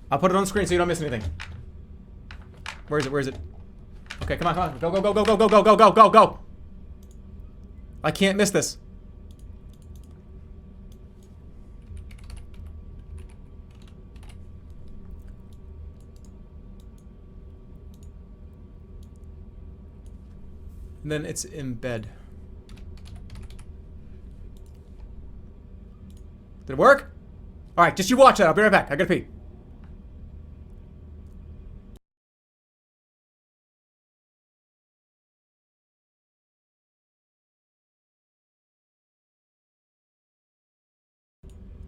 I'll put it on screen so you don't miss anything. Where is it? Where is it? Okay, come on, come on. Go, go, go, go, go, go, go, go, go, go, go. I can't miss this. And then it's in bed. Did it work? Alright, just you watch that. I'll be right back. I gotta pee.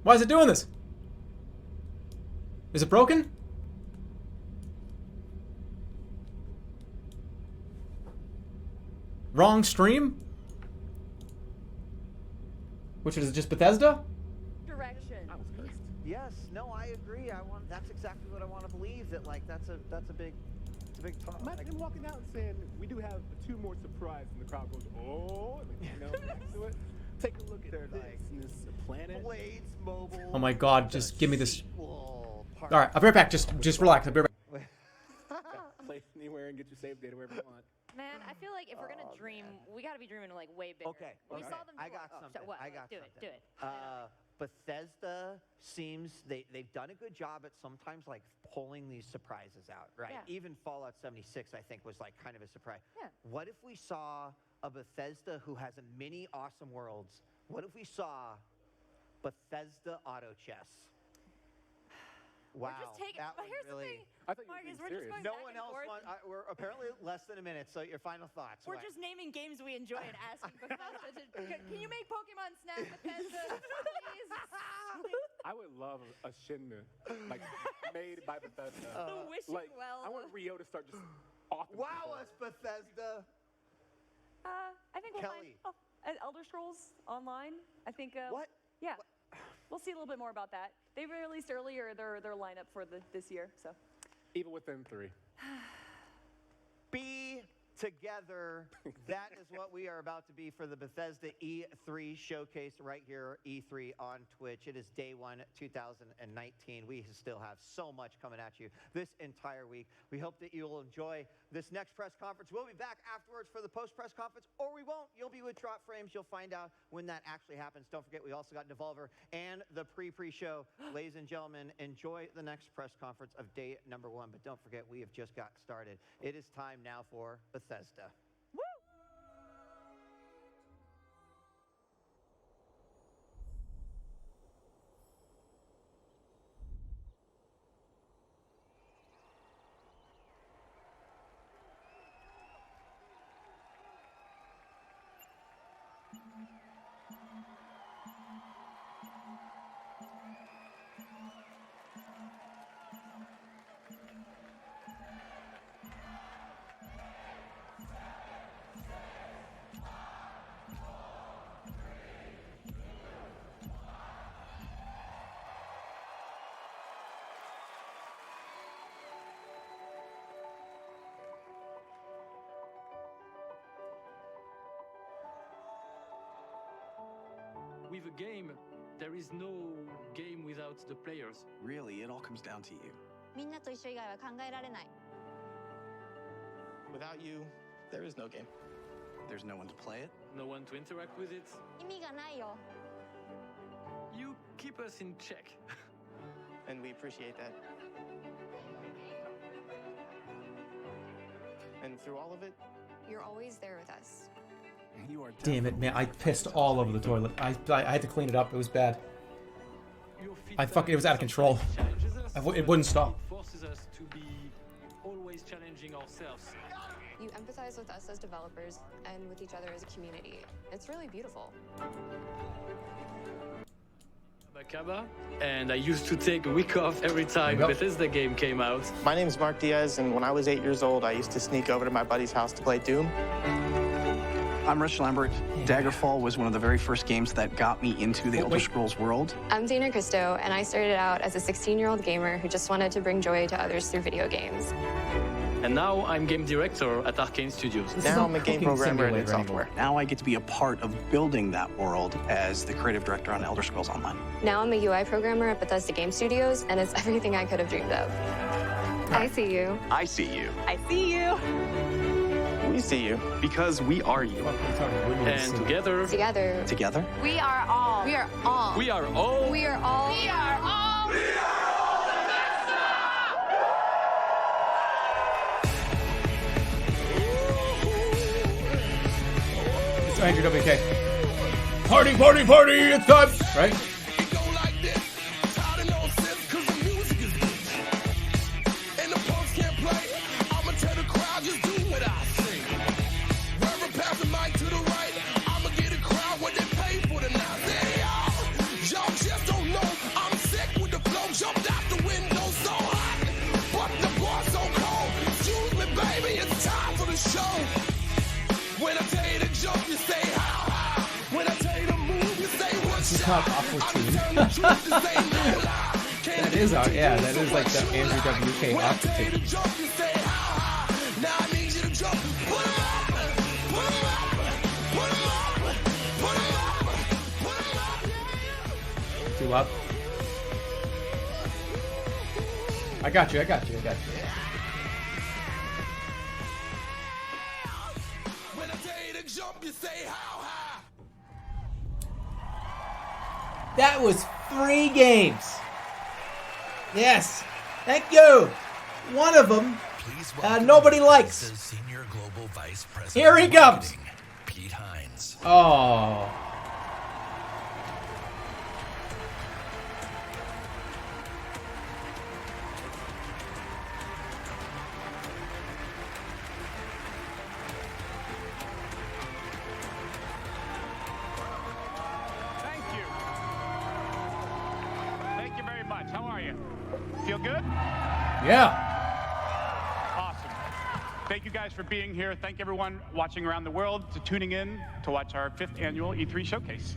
Why is it doing this? Is it broken? Wrong stream? Which is just Bethesda? Yes, no, I agree. That's exactly what I want to believe. That like that's a big talk. Imagine him walking out and saying, "We do have 2 more surprises," and the crowd goes, "Oh," and you know, next to it. Take a look at their like this planet. Blades Mobile. Oh my god, just give me this. Alright, I'll be right back. Just relax. I'll be right back. Play anywhere and get your save data wherever you want. Man, I feel like if we're gonna dream, we gotta be dreaming like way bigger. Okay, We saw them. I got something. What? I got do something. it. Do it. Bethesda seems they've done a good job at sometimes like pulling these surprises out, right? Yeah. Even Fallout 76, I think, was like kind of a surprise. Yeah. What if we saw a Bethesda who has a mini awesome worlds? What if we saw Bethesda Auto Chess? Wow, We're just taking. that But would here's really. the thing, I thought you were Marcus. being We're just serious. going No back one and else forth. wants. We're apparently less than a minute. So your final thoughts. We're What? just naming games we enjoy and asking Bethesda to. Can you make Pokemon Snap Bethesda, please? I would love a Shinmu, like made by Bethesda. The wishing Like, well. I want Rio to start just off. Wow, us Bethesda. I think we'll Kelly. find Elder Scrolls Online. I think. What? Yeah. We'll see a little bit more about that. They released earlier their lineup for this year, so. Even within 3. Be together. That is what we are about to be for the Bethesda E3 showcase right here, E3 on Twitch. It is day 1, 2019. We still have so much coming at you this entire week. We hope that you will enjoy this next press conference. We'll be back afterwards for the post-press conference, or we won't. You'll be with Drop Frames. You'll find out when that actually happens. Don't forget, we also got Devolver and the pre-show. Ladies and gentlemen, enjoy the next press conference of day number 1. But don't forget, we have just got started. It is time now for Bethesda. With a game, there is no game without the players. Really, it all comes down to you. みんなと一緒以外は考えられない。 Without you, there is no game. There's no one to play it. No one to interact with it. 意味がないよ。 You keep us in check. And we appreciate that. And through all of it, You're always there with us. you are Damn it, man. I pissed all over the toilet. I had to clean it up. It was bad. Your it was out of control. challenges us, It wouldn't stop. It forces us to be always challenging ourselves. You empathize with us as developers and with each other as a community. It's really beautiful. Bakaba, and I used to take a week off every time There you go. Bethesda game came out. My name is Mark Diaz, and when I was 8 years old, I used to sneak over to my buddy's house to play Doom. I'm Rich Lambert. Daggerfall was one of the very first games that got me into the Elder Scrolls world. I'm Dana Christo, and I started out as a 16-year-old gamer who just wanted to bring joy to others through video games. And now I'm game director at Arcane Studios. This is Now not I'm a game cooking programmer at id simulator Software. anymore. Now I get to be a part of building that world as the creative director on Elder Scrolls Online. Now I'm a UI programmer at Bethesda Game Studios, and it's everything I could have dreamed of. I see you. I see you. I see you. We see you. Because we are you. And together, Together? We are all. We are all. we are all. We are all. We are all. It's Andrew WK. Party, party, party! It's time! Right? This is not Aqua Teen. That is our, yeah, that is like the Andrew WK Aqua Teen. Two up. I got you. That was 3 games. Yes. Thank you. One of them, nobody likes. Senior Global Vice President Here he comes. Pete Hines. Oh. Thank you. Thank you very much. How are you? Feel good? Yeah. Awesome. Thank you guys for being here. Thank everyone watching around the world to tuning in to watch our 5th annual E3 showcase.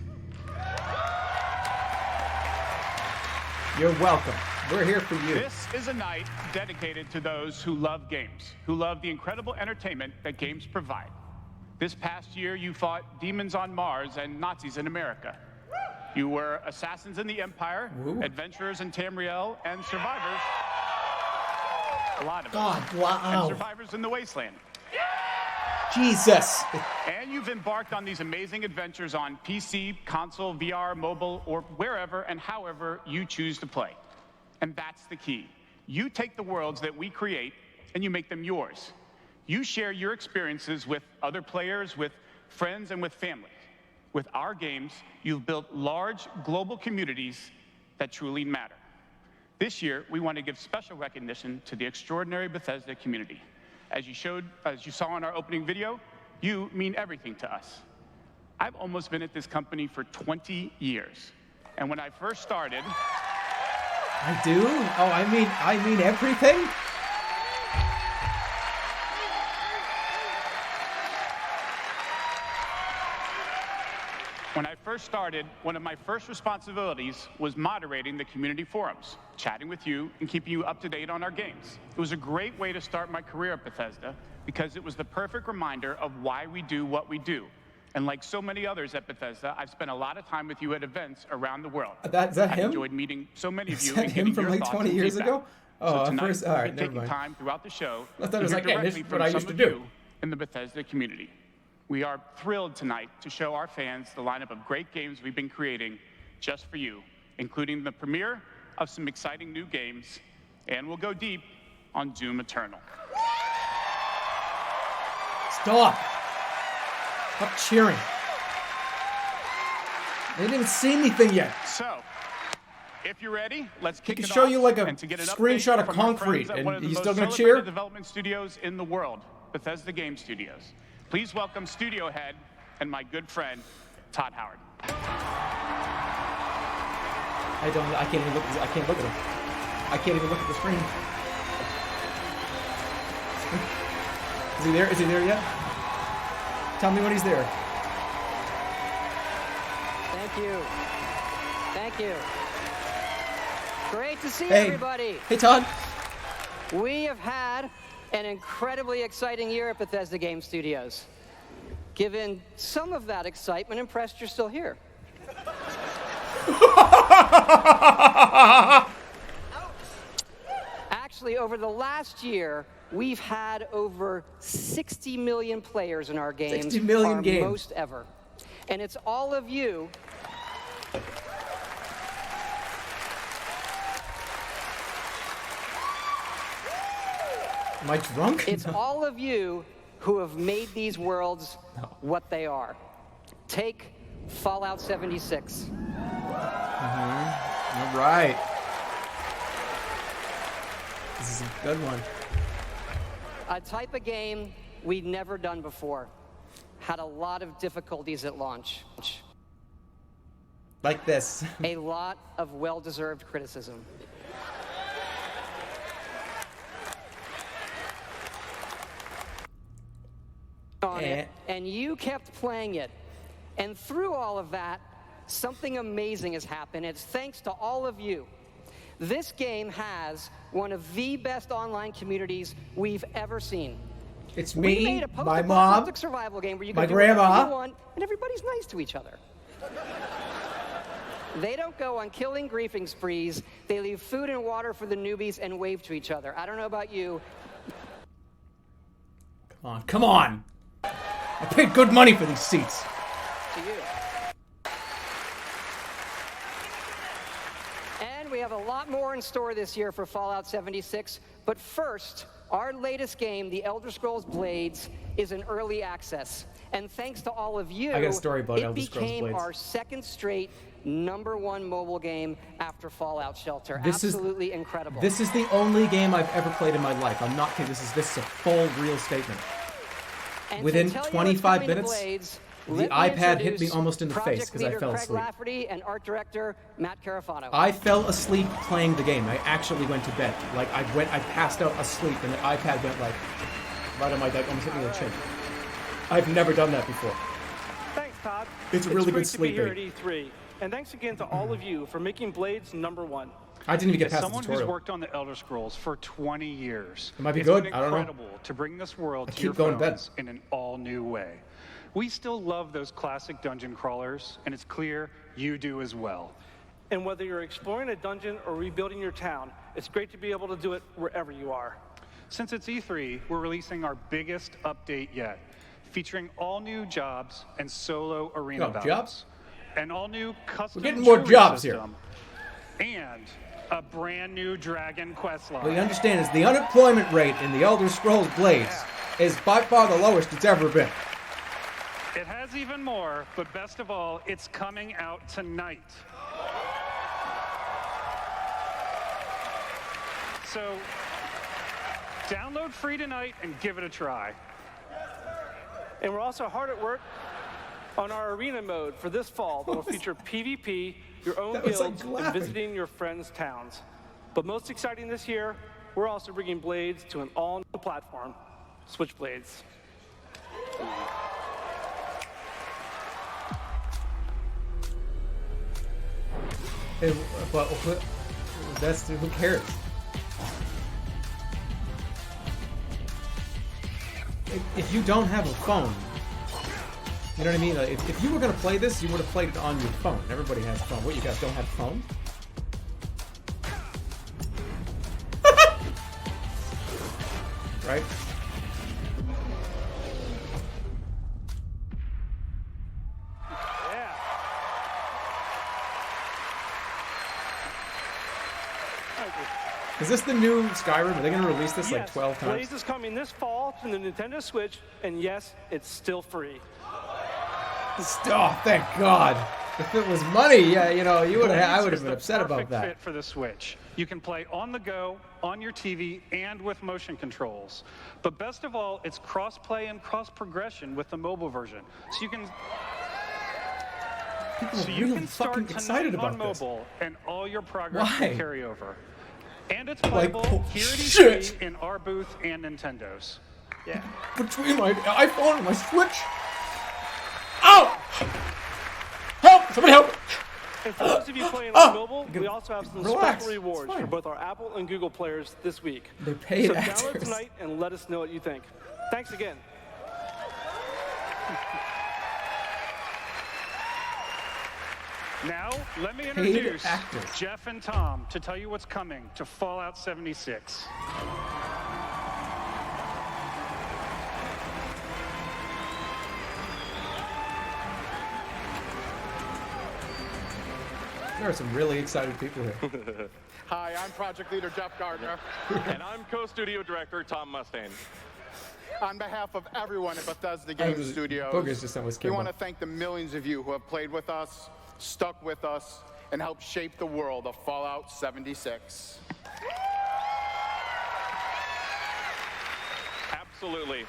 You're welcome. We're here for you. This is a night dedicated to those who love games, who love the incredible entertainment that games provide. This past year, you fought demons on Mars and Nazis in America. You were assassins in the Empire, adventurers in Tamriel, and survivors. A lot of them. God, wow. And survivors in the Wasteland. Jesus. And you've embarked on these amazing adventures on PC, console, VR, mobile, or wherever and however you choose to play. And that's the key. You take the worlds that we create and you make them yours. You share your experiences with other players, with friends, and with family. With our games, you've built large global communities that truly matter. This year, we want to give special recognition to the extraordinary Bethesda community. As you saw in our opening video, you mean everything to us. I've almost been at this company for 20 years. And when I first started... I do? Oh, I mean everything? When I first started, one of my first responsibilities was moderating the community forums, chatting with you, and keeping you up to date on our games. It was a great way to start my career at Bethesda because it was the perfect reminder of why we do what we do. And like so many others at Bethesda, I've spent a lot of time with you at events around the world. Is that I've him? enjoyed meeting so many of you Is that and him getting from your like thoughts 20 and years feedback. ago? Oh, So at tonight, first, all right, we'll be never taking mind. time throughout the show I thought it to was hear like, yeah, directly this is from what I some used to of do. you in the Bethesda community. We are thrilled tonight to show our fans the lineup of great games we've been creating just for you, including the premiere of some exciting new games, and we'll go deep on Doom Eternal. Stop. Stop cheering. They didn't even see anything yet. So, if you're ready, let's kick can it show off you like a and to get an screenshot update of from our concrete, friends at and one of the you most still gonna celebrated cheer? development studios in the world, Bethesda Game Studios. Please welcome studio head and my good friend, Todd Howard. I can't even look at him. I can't even look at the screen. Is he there? Is he there yet? Tell me when he's there. Thank you. Thank you. Great to see Hey. everybody. Hey, Todd. We have had an incredibly exciting year at Bethesda Game Studios. Given some of that excitement, impressed you're still here. Actually, over the last year, we've had over 60 million players in our games. 60 million our games. Most ever. And it's all of you. Am I drunk? It's all of you who have made these worlds what they are. Take Fallout 76. All right. This is a good one. A type of game we'd never done before. Had a lot of difficulties at launch. Like this. A lot of well-deserved criticism. On it, and you kept playing it. And through all of that, something amazing has happened. It's thanks to all of you. This game has one of the best online communities we've ever seen. It's We me, made a my mom, post-apocalyptic survival game where you my can do whatever grandma. you want, and everybody's nice to each other. They don't go on killing griefing sprees. They leave food and water for the newbies and wave to each other. I don't know about you. Come on, come on. I paid good money for these seats. To you. And we have a lot more in store this year for Fallout 76. But first, our latest game, The Elder Scrolls Blades, is in early access. And thanks to all of you, I got a story about it Elder Scrolls became Blades. our second straight #1 mobile game after Fallout Shelter. This Absolutely incredible. This is the only game I've ever played in my life. I'm not kidding. This is a full, real statement. And Within to tell you 25 what's coming to minutes, Blades, the let me iPad hit me introduce almost in the face Project because I leader fell Craig asleep. Lafferty and art director Matt Carafano. I fell asleep playing the game. I actually went to bed. Like, I passed out asleep, and the iPad went, like, right on my neck, almost hit me in the chin. I've never done that before. Thanks, Todd. It's a really good great sleep to be aid. here at E3. And thanks again to all of you for making Blades #1. I didn't even get As past the someone who's tutorial. worked on the Elder Scrolls for 20 years, It might be it's good. been I don't know. incredible to bring this world I to keep your going to bed. phones in an all-new way. We still love those classic dungeon crawlers, and it's clear you do as well. And whether you're exploring a dungeon or rebuilding your town, it's great to be able to do it wherever you are. Since it's E3, we're releasing our biggest update yet, featuring all new jobs and solo arena battles. Jobs? An all-new custom We're getting more jewelry jobs system, and a brand new dragon quest line. What you understand is the unemployment rate in the Elder Scrolls Blades is by far the lowest it's ever been. It has even more, but best of all, it's coming out tonight. So, download free tonight and give it a try. And we're also hard at work on our arena mode for this fall that will feature PvP, your own That was like guilds, and laughing. visiting your friends' towns. But most exciting this year, we're also bringing Blades to an all-new platform, Switchblades. But that's who cares? If you don't have a phone, you know what I mean? Like, if you were gonna play this, you would have played it on your phone. Everybody has a phone. What, you guys don't have a phone? Right? Yeah. Thank you. Is this the new Skyrim? Are they gonna release this like Yes, 12 times? Blades is coming this fall to the Nintendo Switch, and yes, it's still free. Oh, thank God. If it was money, yeah, you know, I would Blades have is been the upset about perfect that. fit for the Switch. You can play on the go, on your TV, and with motion controls. But best of all, it's cross-play and cross-progression with the mobile version. So you can People So are you really can start fucking excited tonight on about this. mobile, and all your progress Why? will carry over. And it's Like, playable oh, here at shit. E3 in our booth and Nintendo's. Yeah. Between my iPhone and my Switch. Ow! Help! Somebody help! And for those of you playing on mobile, we Good. also have some Relax. special rewards It's fine. for both our Apple and Google players this week. They're paid so actors. download tonight and let us know what you think. Thanks again. Now, let me Paid introduce actors. Jeff and Tom to tell you what's coming to Fallout 76. There are some really excited people here. Hi, I'm Project Leader Jeff Gardner. And I'm co-studio director Tom Mustaine. On behalf of everyone at Bethesda Game Studios, Booger's just always we came want to up. thank the millions of you who have played with us, stuck with us, and helped shape the world of Fallout 76. Absolutely.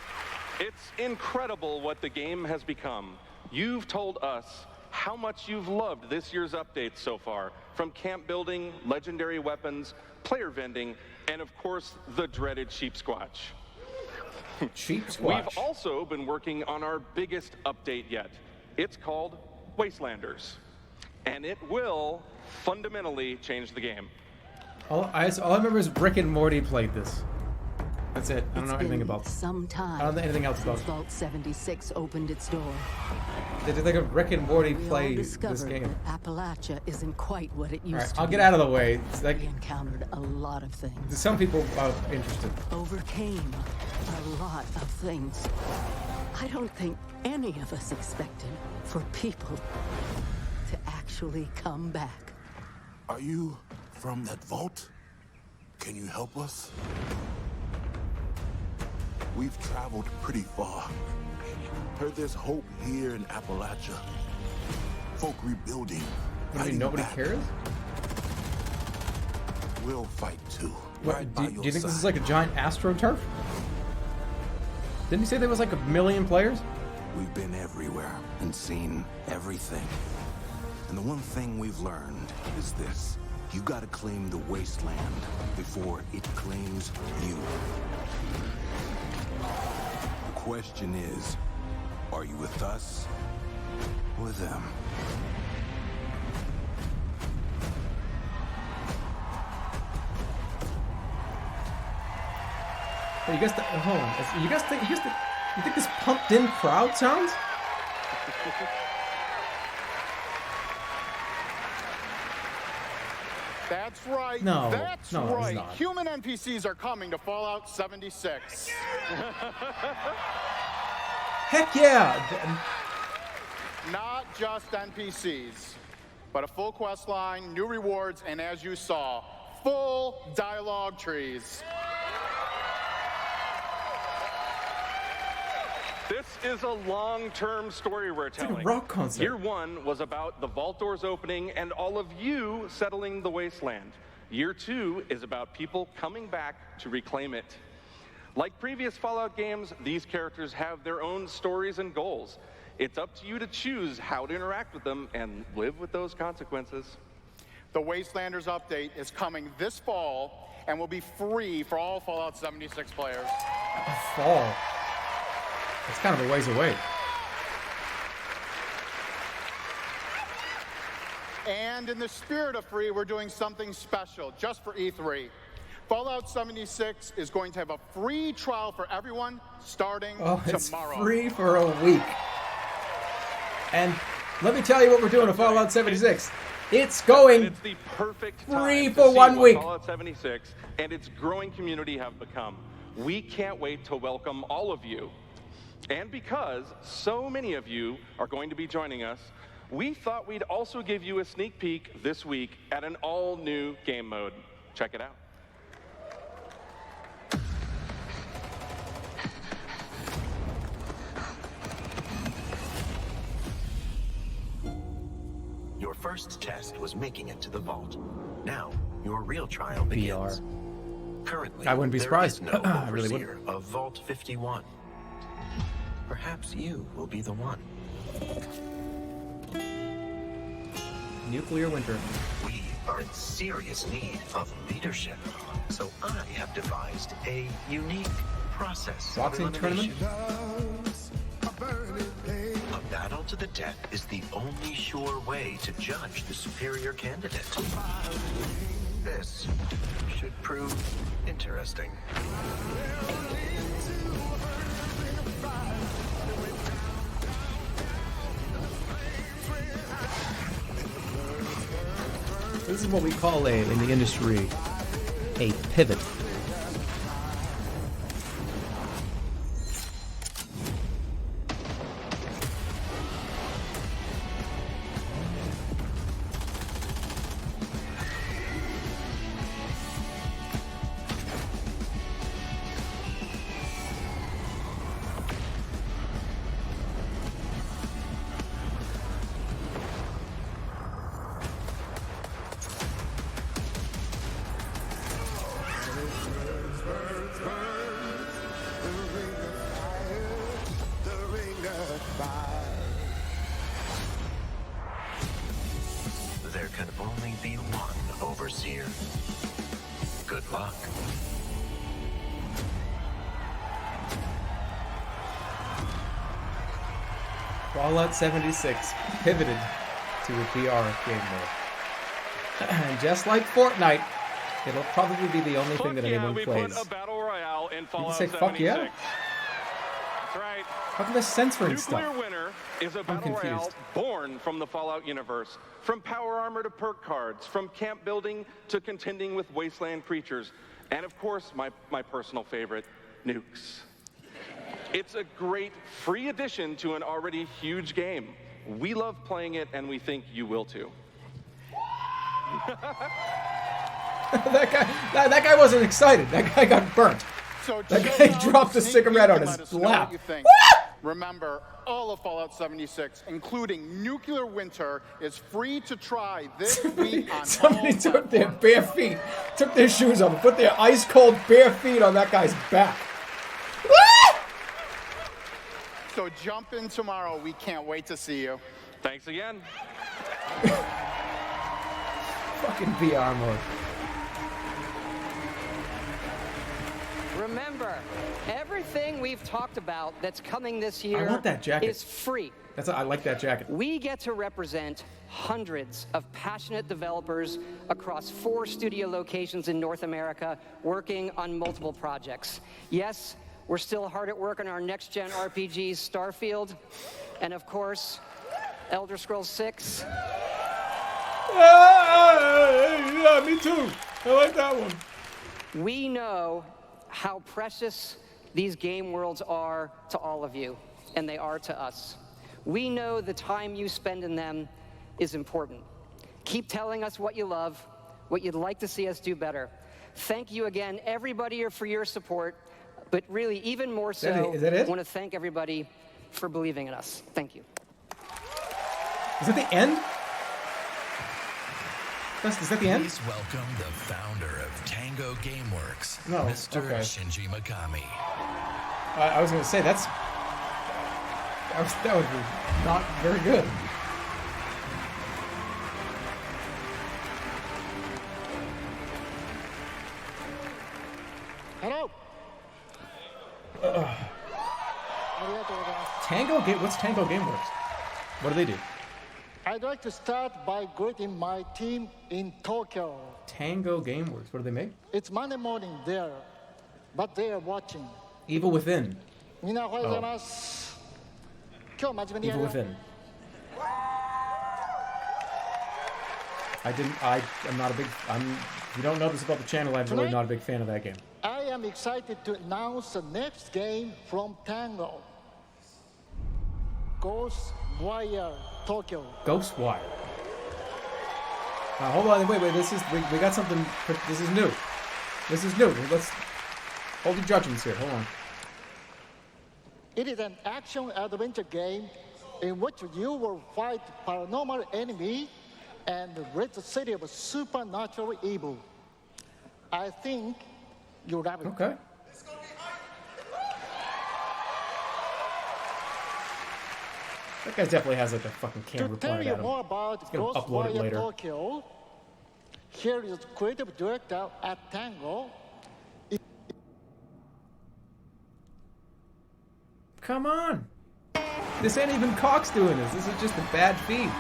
It's incredible what the game has become. You've told us how much you've loved this year's updates so far, from camp building, legendary weapons, player vending, and of course, the dreaded Sheep Squatch. Sheep Squatch. We've also been working on our biggest update yet. It's called Wastelanders, and it will fundamentally change the game. All I remember is Rick and Morty played this. That's it. I don't know anything about some time. I don't know anything else about it. Vault 76 opened its door. Did you think of Rick and Morty We play all this discovered game? that Appalachia isn't quite what it used All right, to I'll be. get out of the way. It's like We encountered a lot of things. some people are interested. Overcame a lot of things. I don't think any of us expected for people to actually come back. Are you from that vault? Can you help us? We've traveled pretty far. Heard there's hope here in Appalachia. Folk rebuilding. You mean fighting nobody back. cares? We'll fight too. What, Right do by you your think this is side. like a giant AstroTurf? Didn't you say there was like 1 million players? We've been everywhere and seen everything. And the one thing we've learned is this. You gotta claim the wasteland before it claims you. The question is, are you with us or them? Hey, you guys, hold on. You think this pumped-in crowd sounds? That's right. No, That's no, it's right. not. Human NPCs are coming to Fallout 76. Heck yeah! Not just NPCs, but a full quest line, new rewards, and as you saw, full dialogue trees. This is a long-term story we're telling. like a rock concert. Year one was about the vault doors opening and all of you settling the wasteland. Year two is about people coming back to reclaim it. Like previous Fallout games, these characters have their own stories and goals. It's up to you to choose how to interact with them and live with those consequences. The Wastelanders update is coming this fall and will be free for all Fallout 76 players. Fall. It's kind of a ways away. And in the spirit of free, we're doing something special just for E3. Fallout 76 is going to have a free trial for everyone starting It's tomorrow. free for a week. And let me tell you what we're doing to Fallout 76. It's going It's the perfect free time for to see 1 what week. Fallout 76 and its growing community have become. We can't wait to welcome all of you. And because so many of you are going to be joining us, we thought we'd also give you a sneak peek this week at an all-new game mode. Check it out. Your first test was making it to the vault. Now, your real trial begins. Currently, I wouldn't be surprised. there is no I really overseer of Vault 51. Perhaps you will be the one. Nuclear winter. We are in serious need of leadership, so I have devised a unique process of Boxing tournament? elimination. A battle to the death is the only sure way to judge the superior candidate. This should prove interesting. This is what we call in the industry, a pivot. There can only be one overseer. Good luck. Fallout 76 pivoted to a VR game mode. And just like Fortnite, it'll probably be the only thing that anyone plays. Put a battle royale in You Fallout can say fuck 76. yeah? That's right. How come they're censoring Nuclear stuff? Winter is a battle royale born from the Fallout universe. From power armor to perk cards, from camp building to contending with wasteland creatures. And of course, my personal favorite, nukes. It's a great free addition to an already huge game. We love playing it, and we think you will too. that guy wasn't excited. That guy got burnt. So That guy dropped a cigarette on Let his us know what lap. you think. Remember, all of Fallout 76, including Nuclear Winter, is free to try this week on Somebody all took their bare feet, took their shoes off, and put their ice cold bare feet on that guy's back. So jump in tomorrow. We can't wait to see you. Thanks again. Fucking VR mode. Remember, everything we've talked about that's coming this year I want that jacket. is free. I like that jacket. We get to represent hundreds of passionate developers across 4 studio locations in North America working on multiple projects. Yes, we're still hard at work on our next-gen RPG, Starfield, and of course, Elder Scrolls 6. Yeah, me too. I like that one. We know how precious these game worlds are to all of you, and they are to us. We know the time you spend in them is important. Keep telling us what you love, what you'd like to see us do better. Thank you again, everybody, for your support, but really, even more so, Is that it? I want to thank everybody for believing in us. Thank you. Is that the end? Is that the end? Please welcome the founder of Tango Gameworks, No, Mr. okay. Shinji Mikami. I was going to say, that would be not very good. Hello. What's Tango Gameworks? What do they do? I'd like to start by greeting my team in Tokyo. Tango Gameworks. What do they make? It's Monday morning there, but they are watching. Evil Within. みんなおはようございます。今日真面目にや Evil るよ。 Within. I'm not a big, if you don't know this about the channel, I'm really not a big fan of that game. I am excited to announce the next game from Tango. Ghostwire Tokyo. Ghostwire. Hold on, wait, we got something, this is new. This is new. Let's hold your judgments here, hold on. It is an action-adventure game in which you will fight paranormal enemy and rid the city of supernatural evil. I think you'll love it. Okay. That guy definitely has like a fucking camera To tell pointed you at him. more about He's gonna upload it Ghostwire later. Tokyo, here is creative director at Tango. Come on. This ain't even Cox doing this. This is just a bad feed.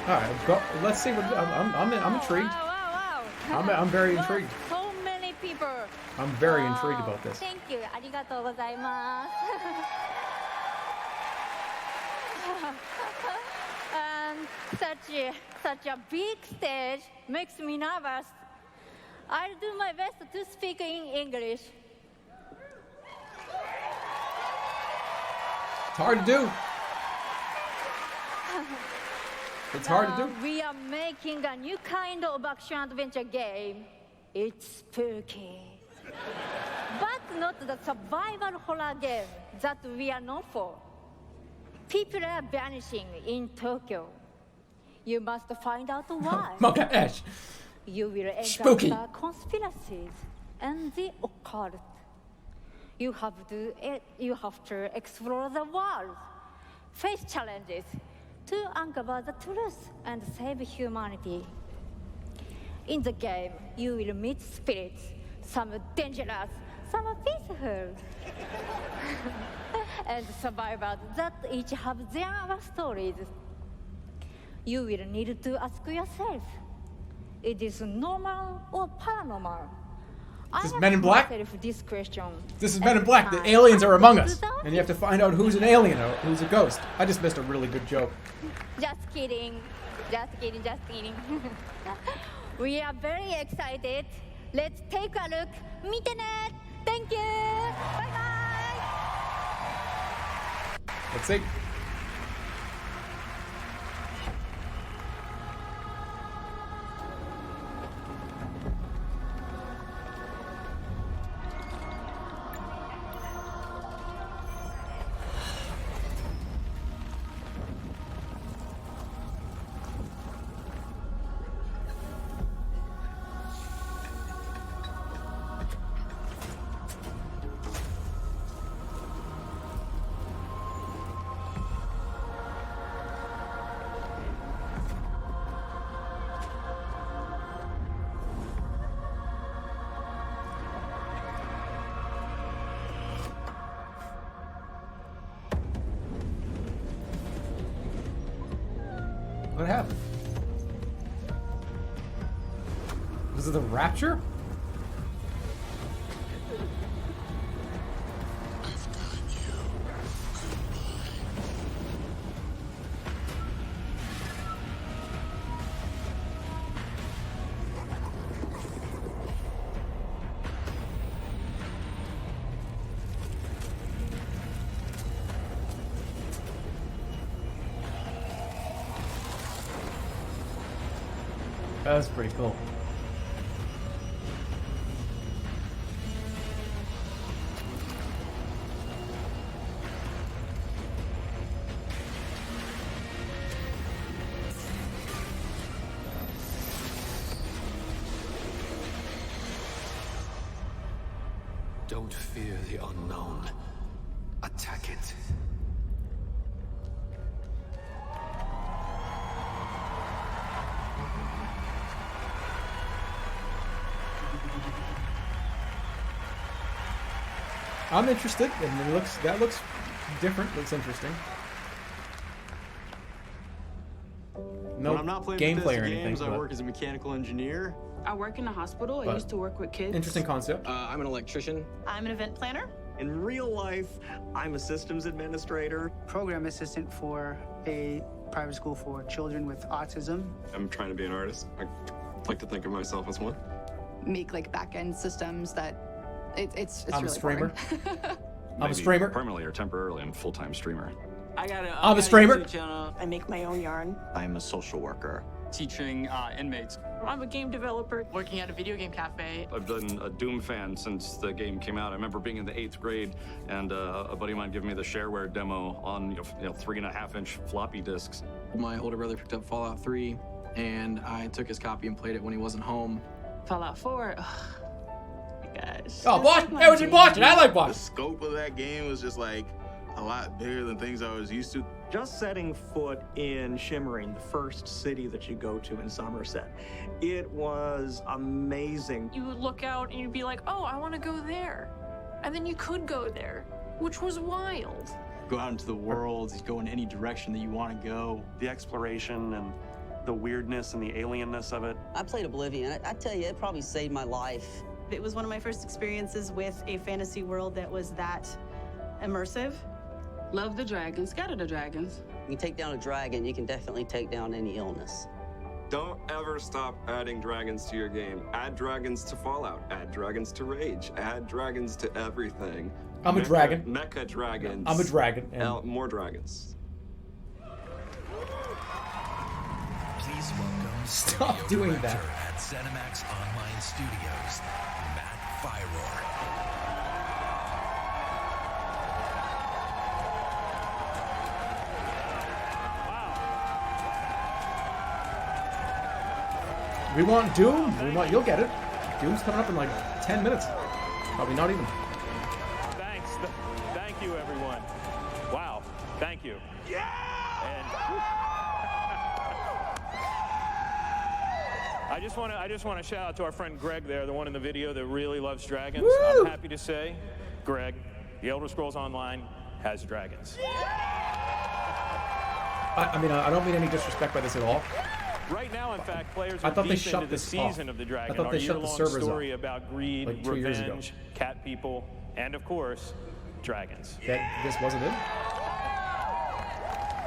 All right, let's see what I'm intrigued. Wow. I'm very intrigued. So many people. I'm very intrigued about this. Thank you. ありがとうございます。And such a big stage makes me nervous. I'll do my best to speak in English. It's hard to do. It's hard to do. We are making a new kind of action-adventure game. It's spooky. But not the survival horror game that we are known for. People are vanishing in Tokyo. You must find out why. Oh my gosh. You will Spooky. encounter conspiracies and the occult. You have to explore the world, face challenges, to uncover the truth and save humanity. In the game, you will meet spirits, some dangerous, some peaceful, and survivors that each have their own stories. You will need to ask yourself, it is normal or paranormal? This is Men in Black? This question. This is Men in Black. The aliens are among us. And you have to find out who's an alien or who's a ghost. I just missed a really good joke. Just kidding. We are very excited. Let's take a look. 見てね. Thank you. Bye bye. Let's see. What happened? Was it the rapture? That's pretty cool. Don't fear the unknown. Attack it. I'm interested, and that looks different. Looks interesting. No when I'm not playing gameplay Bethesda or anything. games, I work as a mechanical engineer. I work in a hospital. I used to work with kids. Interesting concept. I'm an electrician. I'm an event planner. In real life, I'm a systems administrator. Program assistant for a private school for children with autism. I'm trying to be an artist. I like to think of myself as one. Make like back-end systems that it's I'm really a streamer. I'm a Maybe streamer. Permanently or temporarily, I'm a full-time streamer. I'm a streamer. I make my own yarn. I'm a social worker. Teaching inmates. I'm a game developer. Working at a video game cafe. I've been a Doom fan since the game came out. I remember being in the 8th grade and a buddy of mine giving me the shareware demo on 3.5-inch floppy disks. My older brother picked up Fallout 3 and I took his copy and played it when he wasn't home. Fallout 4. Guys. Oh, Boston! Hey, was in Boston. I like Boston. The scope of that game was just like a lot bigger than things I was used to. Just setting foot in Shimmering, the first city that you go to in Somerset, it was amazing. You would look out and you'd be like, oh, I want to go there. And then you could go there, which was wild. go out into the world, go in any direction that you want to go. The exploration and the weirdness and the alienness of it. I played Oblivion. I tell you, it probably saved my life. It was one of my first experiences with a fantasy world that was that immersive. Love the dragons. Scatter the dragons. You take down a dragon, you can definitely take down any illness. Don't ever stop adding dragons to your game. Add dragons to Fallout. Add dragons to Rage. Add dragons to everything. I'm a dragon. Mecha dragons. I'm a dragon. And more dragons. Please welcome Stop Studio doing Director that. at ZeniMax Online Studios, Matt Firor. We want Doom. You'll get it. Doom's coming up in like 10 minutes. Probably not even. Thanks. Thank you, everyone. Wow. Thank you. Yeah! I just want to shout out to our friend Greg there, the one in the video that really loves dragons. Woo! I'm happy to say, Greg, The Elder Scrolls Online has dragons. I mean, I don't mean any disrespect by this at all. Right now, in fact, players I are thought they deep shut into the this season off. of the I Dragon, thought our they shut the year-long servers story off, about greed, like 2 years ago. revenge, cat people, and of course, dragons. This wasn't it?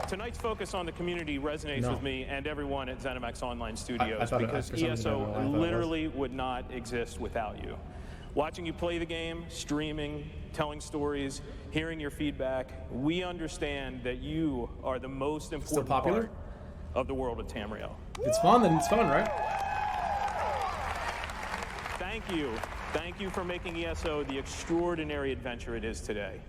Tonight's focus on the community resonates No. with me and everyone at ZeniMax Online Studios I thought it- because for some reason I ESO thought it was. literally would not exist without you. Watching you play the game, streaming, telling stories, hearing your feedback, we understand that you are the most important popular? part of the world of Tamriel. If it's fun, then it's fun, right? Thank you. Thank you for making ESO the extraordinary adventure it is today.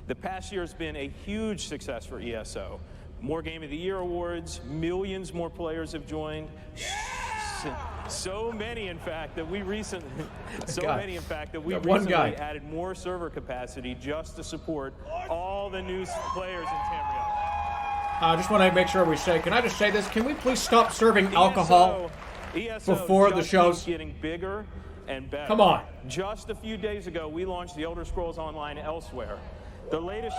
The past year has been a huge success for ESO. More Game of the Year awards, millions more players have joined. So many, in fact, that we recently added more server capacity just to support all the new players in Tamriel. I just want to make sure we say, can I just say this? Can we please stop serving alcohol before the shows? Keeps getting bigger and better. Come on. Just a few days ago, we launched The Elder Scrolls Online Elsewhere. The latest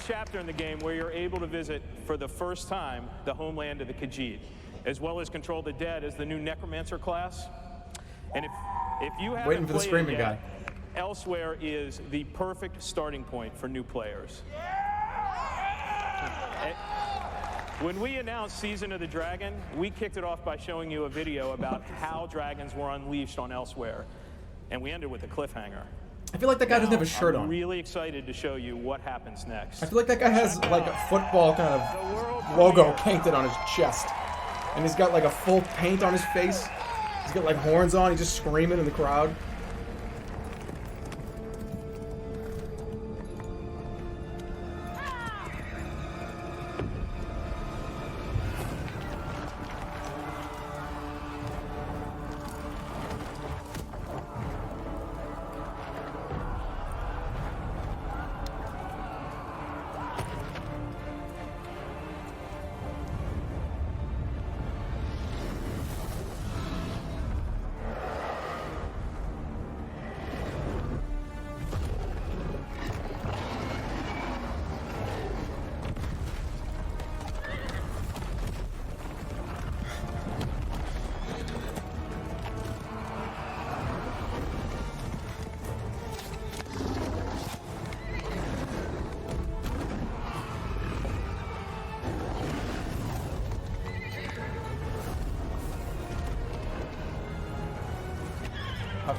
chapter in the game where you're able to visit for the first time the homeland of the Khajiit, as well as control the dead as the new Necromancer class. And if you haven't Waiting for the played screaming it yet, guy. Elsewhere is the perfect starting point for new players. When we announced Season of the Dragon, we kicked it off by showing you a video about how dragons were unleashed on Elsewhere. And we ended with a cliffhanger. I feel like that guy doesn't have a shirt on. I'm really excited to show you what happens next. I feel like that guy has like a football kind of logo painted on his chest. And he's got like a full paint on his face. He's got like horns on. He's just screaming in the crowd.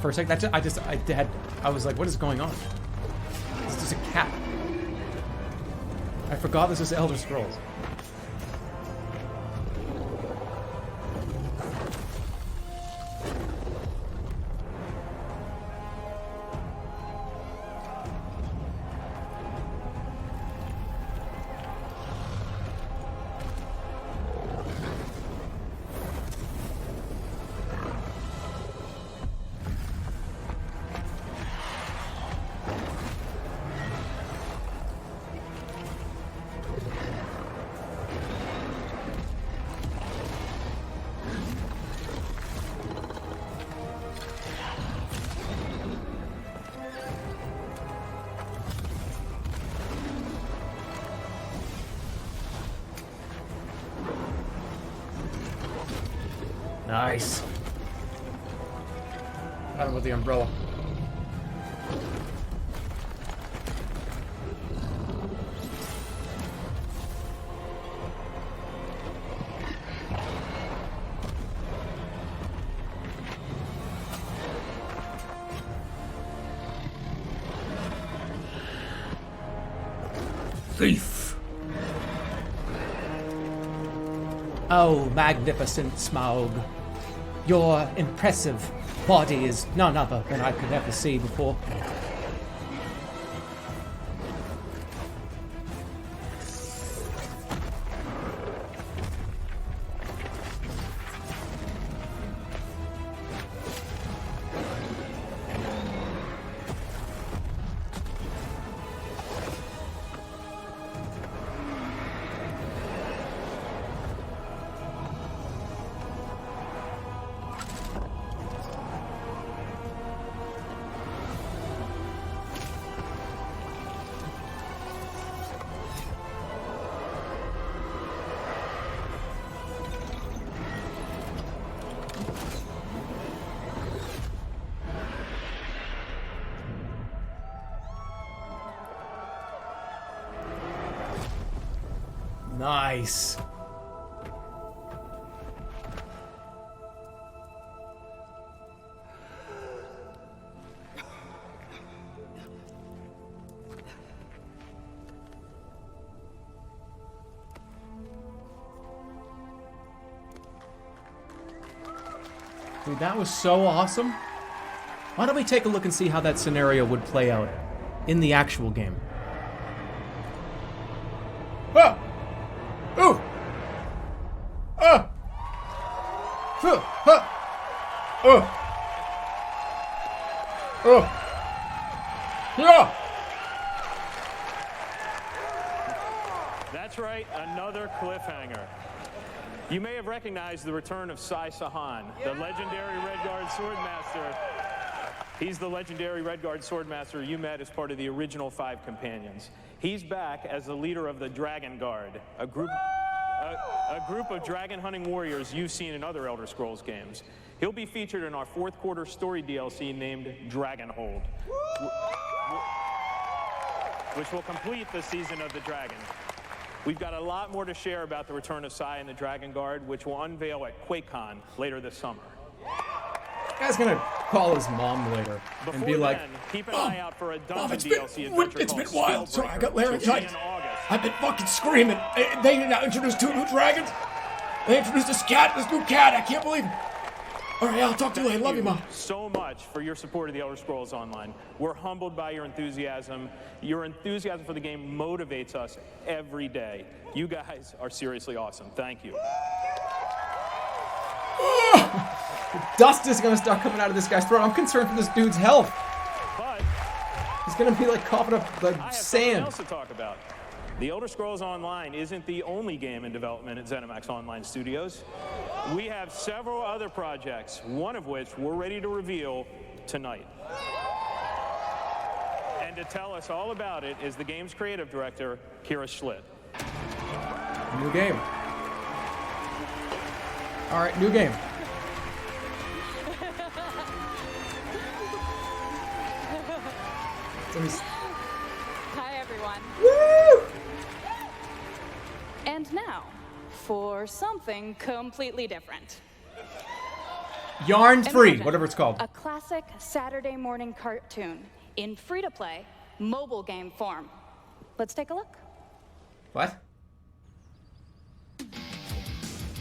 For a second, I was like, what is going on? This is just a cat. I forgot this was Elder Scrolls. Nice. Got him with the umbrella. Thief! Oh, magnificent Smaug. Your impressive body is none other than I could ever see before. Nice. Dude, that was so awesome. Why don't we take a look and see how that scenario would play out in the actual game? Ah! Ooh! Ah! Oh! Oh! Yeah! That's right, another cliffhanger. You may have recognized the return of Sai Sahan, the legendary Redguard Swordmaster. He's the legendary Redguard Swordmaster you met as part of the original 5 companions. He's back as the leader of the Dragon Guard, a group of dragon hunting warriors you've seen in other Elder Scrolls games. He'll be featured in our 4th quarter story DLC named Dragonhold, which will complete the season of the dragon. We've got a lot more to share about the return of Sai and the Dragon Guard, which will unveil at QuakeCon later this summer. This guy's gonna call his mom later and be like, then, keep an eye out for a dungeon DLC adventure it's called been wild. Sorry, I got laryngitis. in August. I've been fucking screaming. They now introduced 2 new dragons. They introduced this new cat. I can't believe it. All right, I'll talk to you later. Love you, Mom. So much for your support of the Elder Scrolls Online. We're humbled by your enthusiasm. Your enthusiasm for the game motivates us every day. You guys are seriously awesome. Thank you. Dust is gonna start coming out of this guy's throat. I'm concerned for this dude's health. But he's gonna be like coughing up the I have sand. something else to talk about. The Elder Scrolls Online isn't the only game in development at ZeniMax Online Studios. We have several other projects, one of which we're ready to reveal tonight. And to tell us all about it is the game's creative director, Kira Schlitt. New game. All right, new game. Hi, everyone. Woo! And now, for something completely different. Yarn free, Imagine whatever it's called. A classic Saturday morning cartoon in free-to-play mobile game form. Let's take a look. What?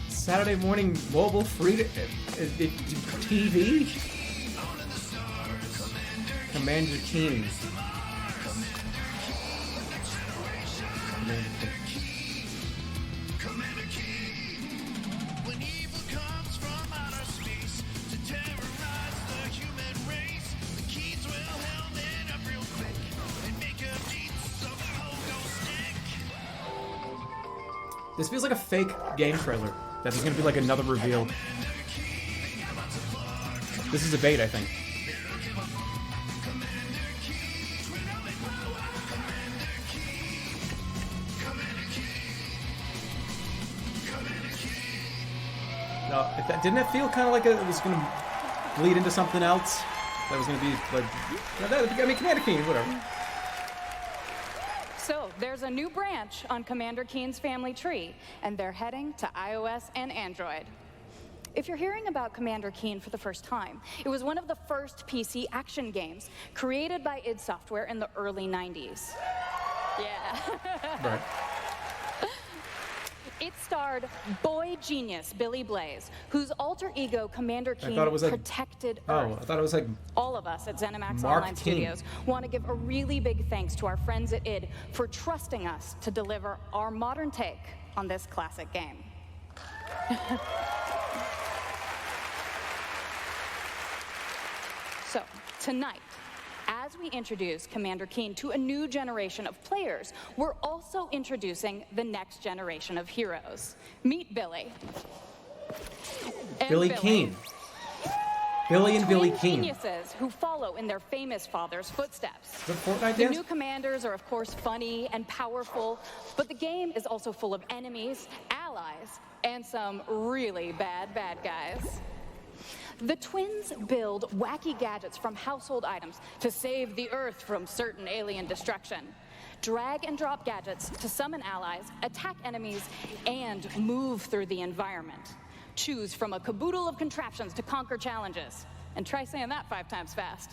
Saturday morning mobile free to TV? Commander Keen. This feels like a fake game trailer. That there's gonna be like another reveal. This is a bait, I think. No, didn't it feel kind of like it was going to bleed into something else? That was going to be like, I mean, Commander Keen, whatever. So, there's a new branch on Commander Keen's family tree, and they're heading to iOS and Android. If you're hearing about Commander Keen for the first time, it was one of the first PC action games created by id Software in the early 90s. Yeah. Right. It starred boy genius Billy Blaze, whose alter ego Commander Keen protected Earth. Oh, I thought it was like All of us at ZeniMax Mark Online King. Studios want to give a really big thanks to our friends at id for trusting us to deliver our modern take on this classic game. So, tonight, as we introduce Commander Keen to a new generation of players, we're also introducing the next generation of heroes. Meet Billy. And Billy Keen. Billy and Billy Twin Keen. Geniuses who follow in their famous father's footsteps. The Fortnite The dance? new commanders are, of course, funny and powerful, but the game is also full of enemies, allies, and some really bad guys. The twins build wacky gadgets from household items to save the Earth from certain alien destruction. Drag and drop gadgets to summon allies, attack enemies, and move through the environment. Choose from a caboodle of contraptions to conquer challenges. And try saying that 5 times fast.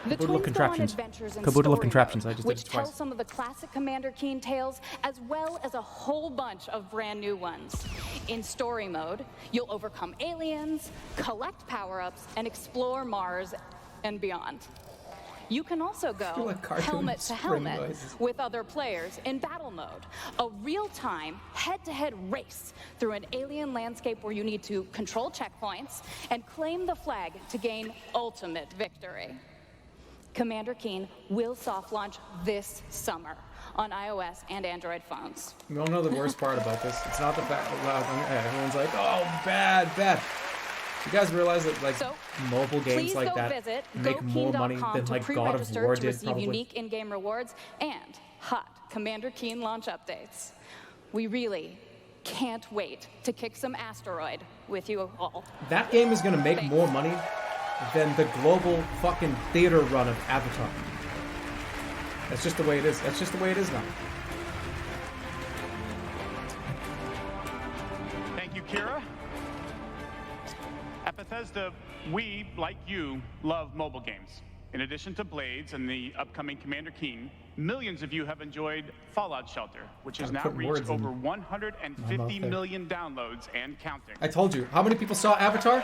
The Caboodle of twins go on contraptions. adventures in Caboodle of story contraptions. mode, I just did which it twice. tells some of the classic Commander Keen tales, as well as a whole bunch of brand new ones. In story mode, you'll overcome aliens, collect power-ups, and explore Mars and beyond. You can also go like cartoon helmet to spring helmet noises. with other players in battle mode, a real-time, head-to-head race through an alien landscape where you need to control checkpoints and claim the flag to gain ultimate victory. Commander Keen will soft launch this summer on iOS and Android phones. You don't know the worst part about this. It's not the fact that everyone's like, oh, bad. You guys realize that like mobile games like that visit make more money than like God of War to did receive probably. unique in-game rewards and hot Commander Keen launch updates. We really can't wait to kick some asteroid with you all. That game is gonna make more money than the global fucking theater run of Avatar. That's just the way it is. That's just the way it is now. Thank you, Kira. At Bethesda, we, like you, love mobile games. In addition to Blades and the upcoming Commander Keen, millions of you have enjoyed Fallout Shelter, which has now reached over 150 million downloads and counting. I told you. How many people saw Avatar?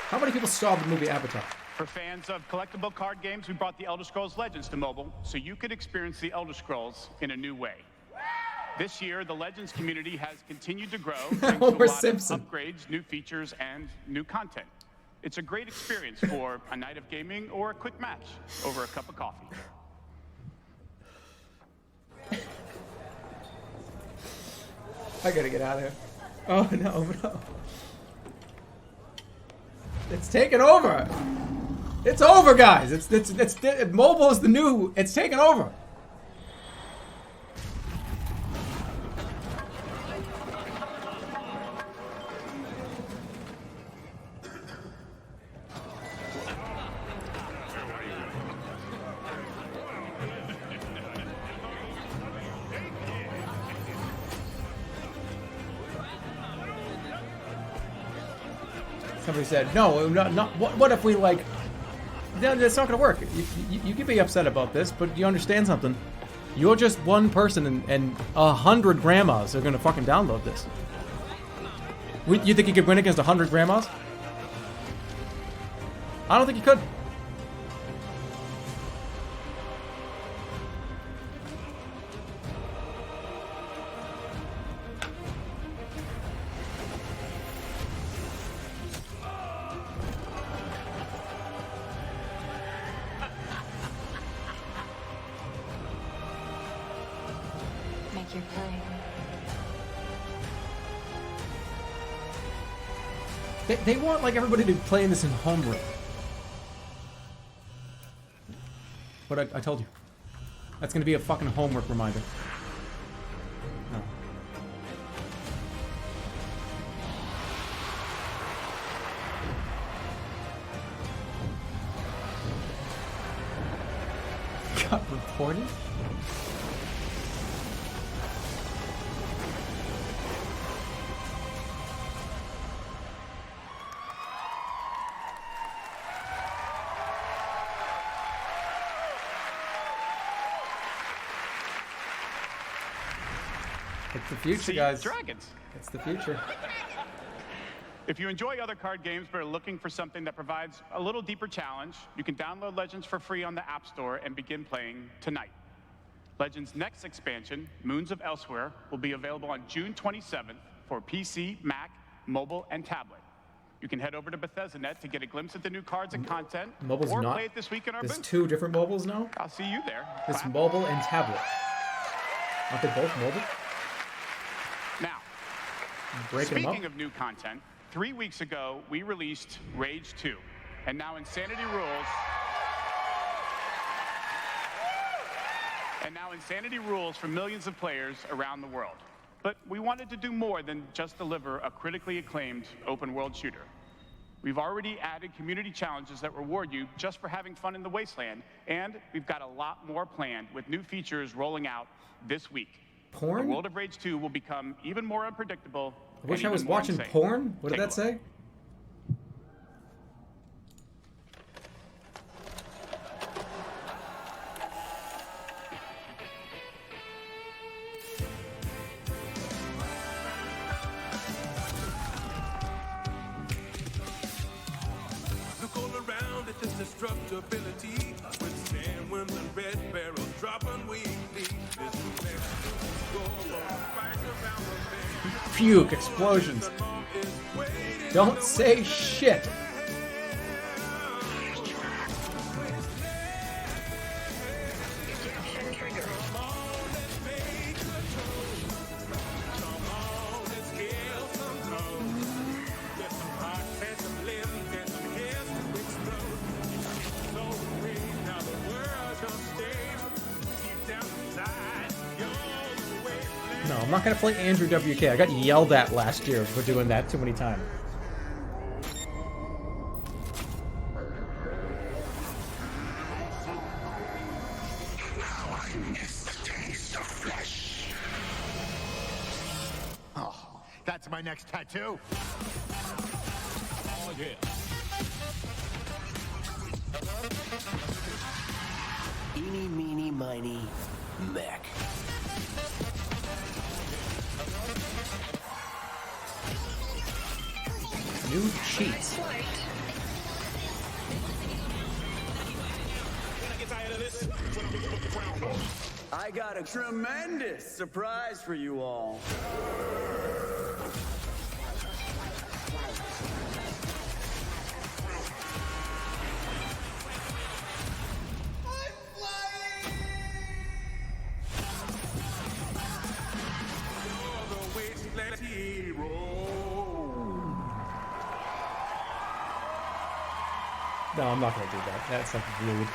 How many people saw the movie Avatar? For fans of collectible card games, we brought the Elder Scrolls Legends to mobile, so you could experience the Elder Scrolls in a new way. This year, the Legends community has continued to grow, thanks to a lot of upgrades, new features, and new content. It's a great experience for a night of gaming or a quick match over a cup of coffee. I gotta get out of here. Oh no. It's taking over. It's over, guys. It's mobile is the new. It's taking over. Somebody said, no, not what if we like, that's not going to work. You can be upset about this, but you understand something. You're just one person and 100 grandmas are going to fucking download this. You think you could win against 100 grandmas? I don't think you could. Make your play. They want like everybody to play in this in homeroom. But I told you. That's gonna be a fucking homework reminder. No. got reported? It's the future, See guys. Dragons. It's the future. If you enjoy other card games but are looking for something that provides a little deeper challenge, you can download Legends for free on the App Store and begin playing tonight. Legends' next expansion, Moons of Elsewhere, will be available on June 27th for PC, Mac, mobile, and tablet. You can head over to Bethesda.net to get a glimpse at the new cards and content, Mobile's or not. play it this week in our There's booth. 2 different mobiles now? I'll see you there. There's mobile and tablet. Aren't they both mobile? Now, Breaking them up? speaking of new content, 3 weeks ago, we released Rage 2, and now Insanity rules for millions of players around the world. But we wanted to do more than just deliver a critically acclaimed open-world shooter. We've already added community challenges that reward you just for having fun in the wasteland, and we've got a lot more planned with new features rolling out this week. Porn? The world of Rage 2 will become even more unpredictable. I wish and I was even more watching insane. porn. What did Take a that say? Look all around at this destructibility. With sandworms and red barrels dropping weekly. There's no place to go or fight around the bend. Puke explosions. Don't say shit. No, I'm not gonna play Andrew WK. I got yelled at last year for doing that too many times. I miss the taste of flesh. Oh, that's my next tattoo. Oh, yeah. Eeny, meeny, miny, mech. New cheats. I got a tremendous surprise for you all. No, I'm not gonna do that. That's like rude.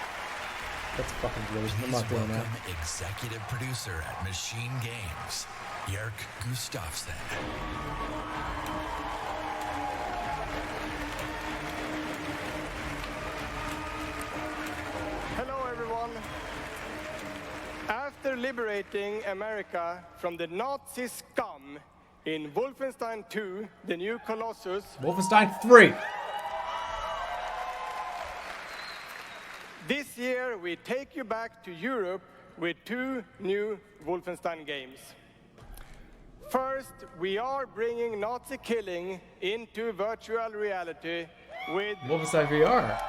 That's fucking rude. I'm not doing that. Executive producer at Machine Games, Jörg Gustafsson. Hello, everyone. After liberating America from the Nazi scum in Wolfenstein 2, The New Colossus, Wolfenstein 3. this year we take you back to Europe with 2 new Wolfenstein games. First, we are bringing Nazi killing into virtual reality with Wolfenstein VR.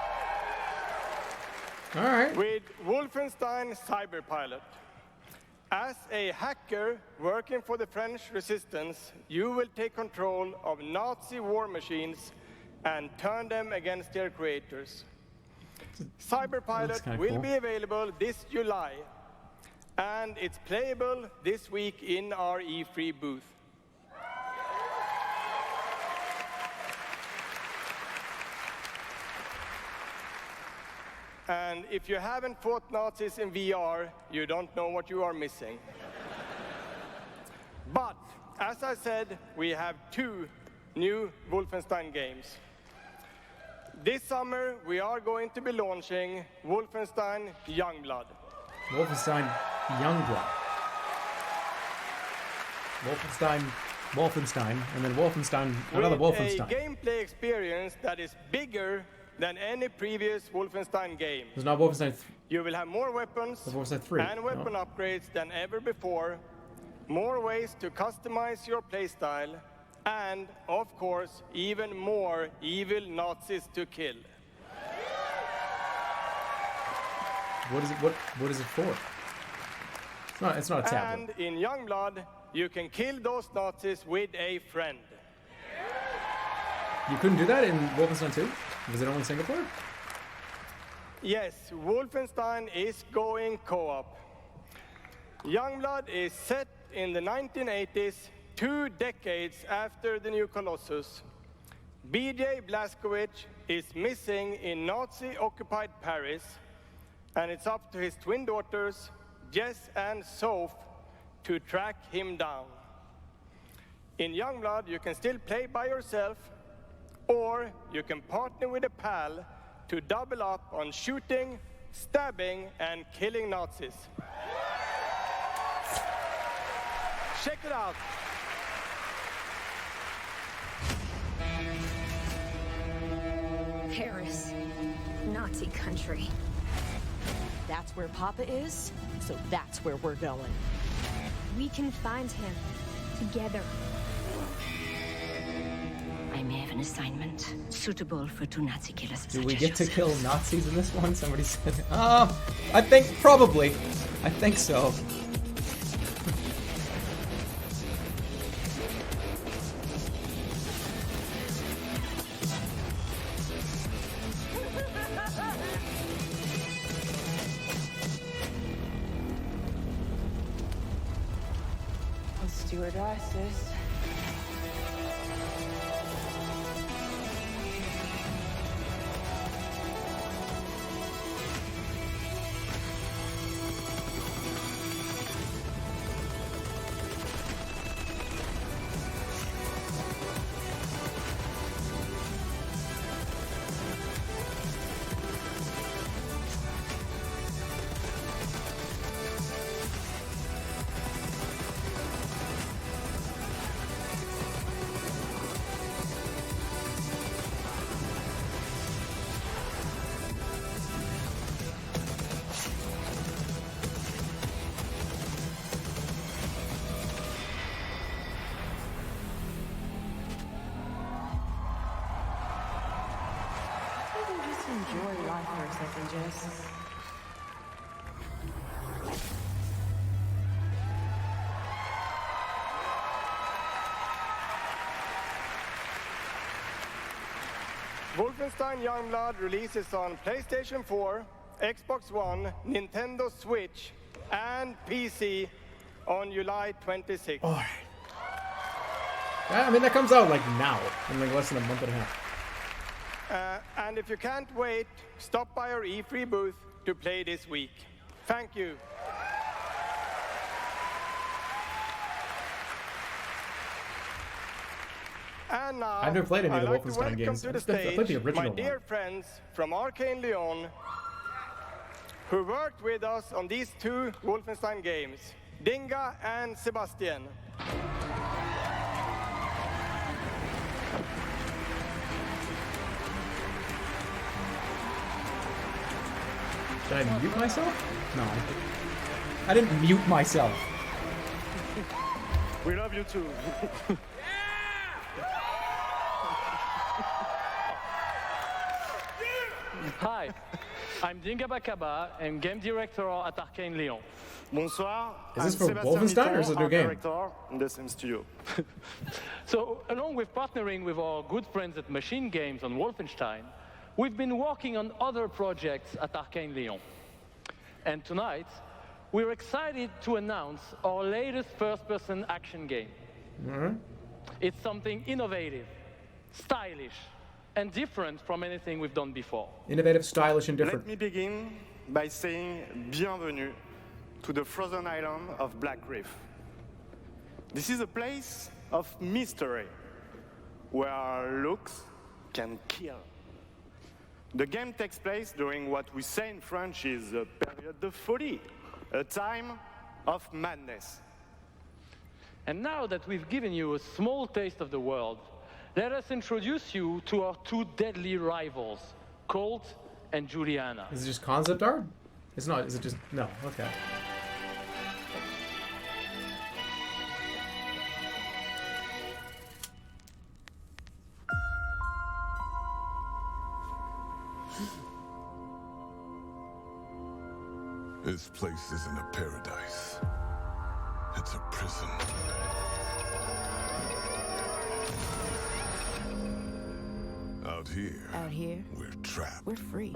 All right. With Wolfenstein Cyberpilot. As a hacker working for the French resistance, you will take control of Nazi war machines and turn them against their creators. Cyberpilot will cool. be available this July, and it's playable this week in our E3 booth. And if you haven't fought Nazis in VR, you don't know what you are missing. But, as I said, we have 2 new Wolfenstein games. This summer, we are going to be launching Wolfenstein Youngblood. Wolfenstein Youngblood. Wolfenstein, and then Wolfenstein, another With Wolfenstein. a gameplay experience that is bigger than any previous Wolfenstein game. There's not Wolfenstein. You will have more weapons Wolfenstein 3. and weapon upgrades than ever before, more ways to customize your playstyle, and, of course, even more evil Nazis to kill. What is it? What is it for? It's not a tablet. And in Youngblood, you can kill those Nazis with a friend. You couldn't do that in Wolfenstein 2? Was it only single player? Yes, Wolfenstein is going co-op. Youngblood is set in the 1980s, 2 decades after the new Colossus. BJ Blazkowicz is missing in Nazi-occupied Paris, and it's up to his twin daughters, Jess and Soph, to track him down. In Youngblood, you can still play by yourself, or you can partner with a pal to double up on shooting, stabbing, and killing Nazis. Check it out. Paris, Nazi country. That's where Papa is, so that's where we're going. We can find him together. I may have an assignment suitable for 2 Nazi killers. Do we get to kill Nazis in this one? Somebody said. I think probably. I think so. Stewardesses. Enjoy life for a second, Jess. Wolfenstein Youngblood releases on PlayStation 4, Xbox One, Nintendo Switch, and PC on July 26th. Oh. I mean, that comes out like now, in like less than a month and a half. And if you can't wait, stop by our E3 booth to play this week. Thank you. And now, I've never played any of the I'd like to Wolfenstein welcome games. to the I played stage the original my one. dear friends from Arcane Lyon, who worked with us on these 2 Wolfenstein games, Dinga and Sebastian. Did I mute myself? No, I didn't mute myself. We love you too. Hi, I'm Dinga Bakaba, and game director at Arcane Lyon. Bonsoir. Is this I'm for Sébastien Wolfenstein or is it a Mitton, new art game? Director in the same studio. So, along with partnering with our good friends at Machine Games on Wolfenstein, we've been working on other projects at Arcane Lyon. And tonight, we're excited to announce our latest first-person action game. It's something innovative, stylish, and different from anything we've done before. Innovative, stylish, and different. Let me begin by saying bienvenue to the frozen island of Black Reef. This is a place of mystery, where looks can kill. The game takes place during what we say in French is a période de folie, A time of madness. And now that we've given you a small taste of the world, let us introduce you to our two deadly rivals, Colt and Juliana. Is it just concept art? It's not. Is it just... No. Okay. This place isn't a paradise. It's a prison. Out here, we're trapped. We're free.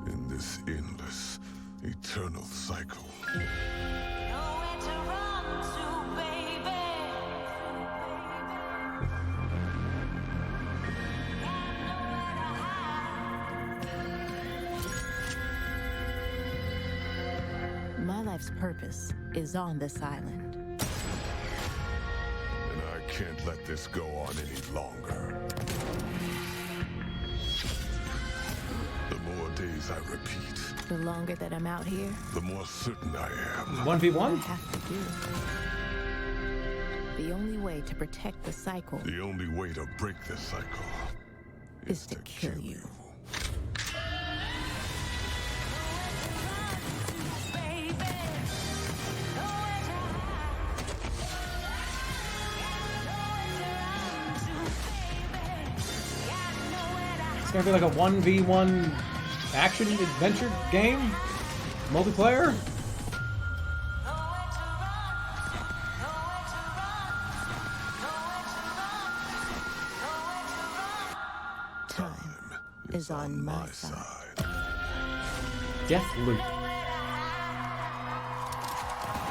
In this endless, eternal cycle. My life's purpose is on this island. And I can't let this go on any longer. The more days I repeat, The longer that I'm out here, the more certain I am. 1v1? I have to do. The only way to protect the cycle The only way to break this cycle is to kill you. It's gonna be like a 1v1 action adventure game? Multiplayer? Time is on my side. Deathloop.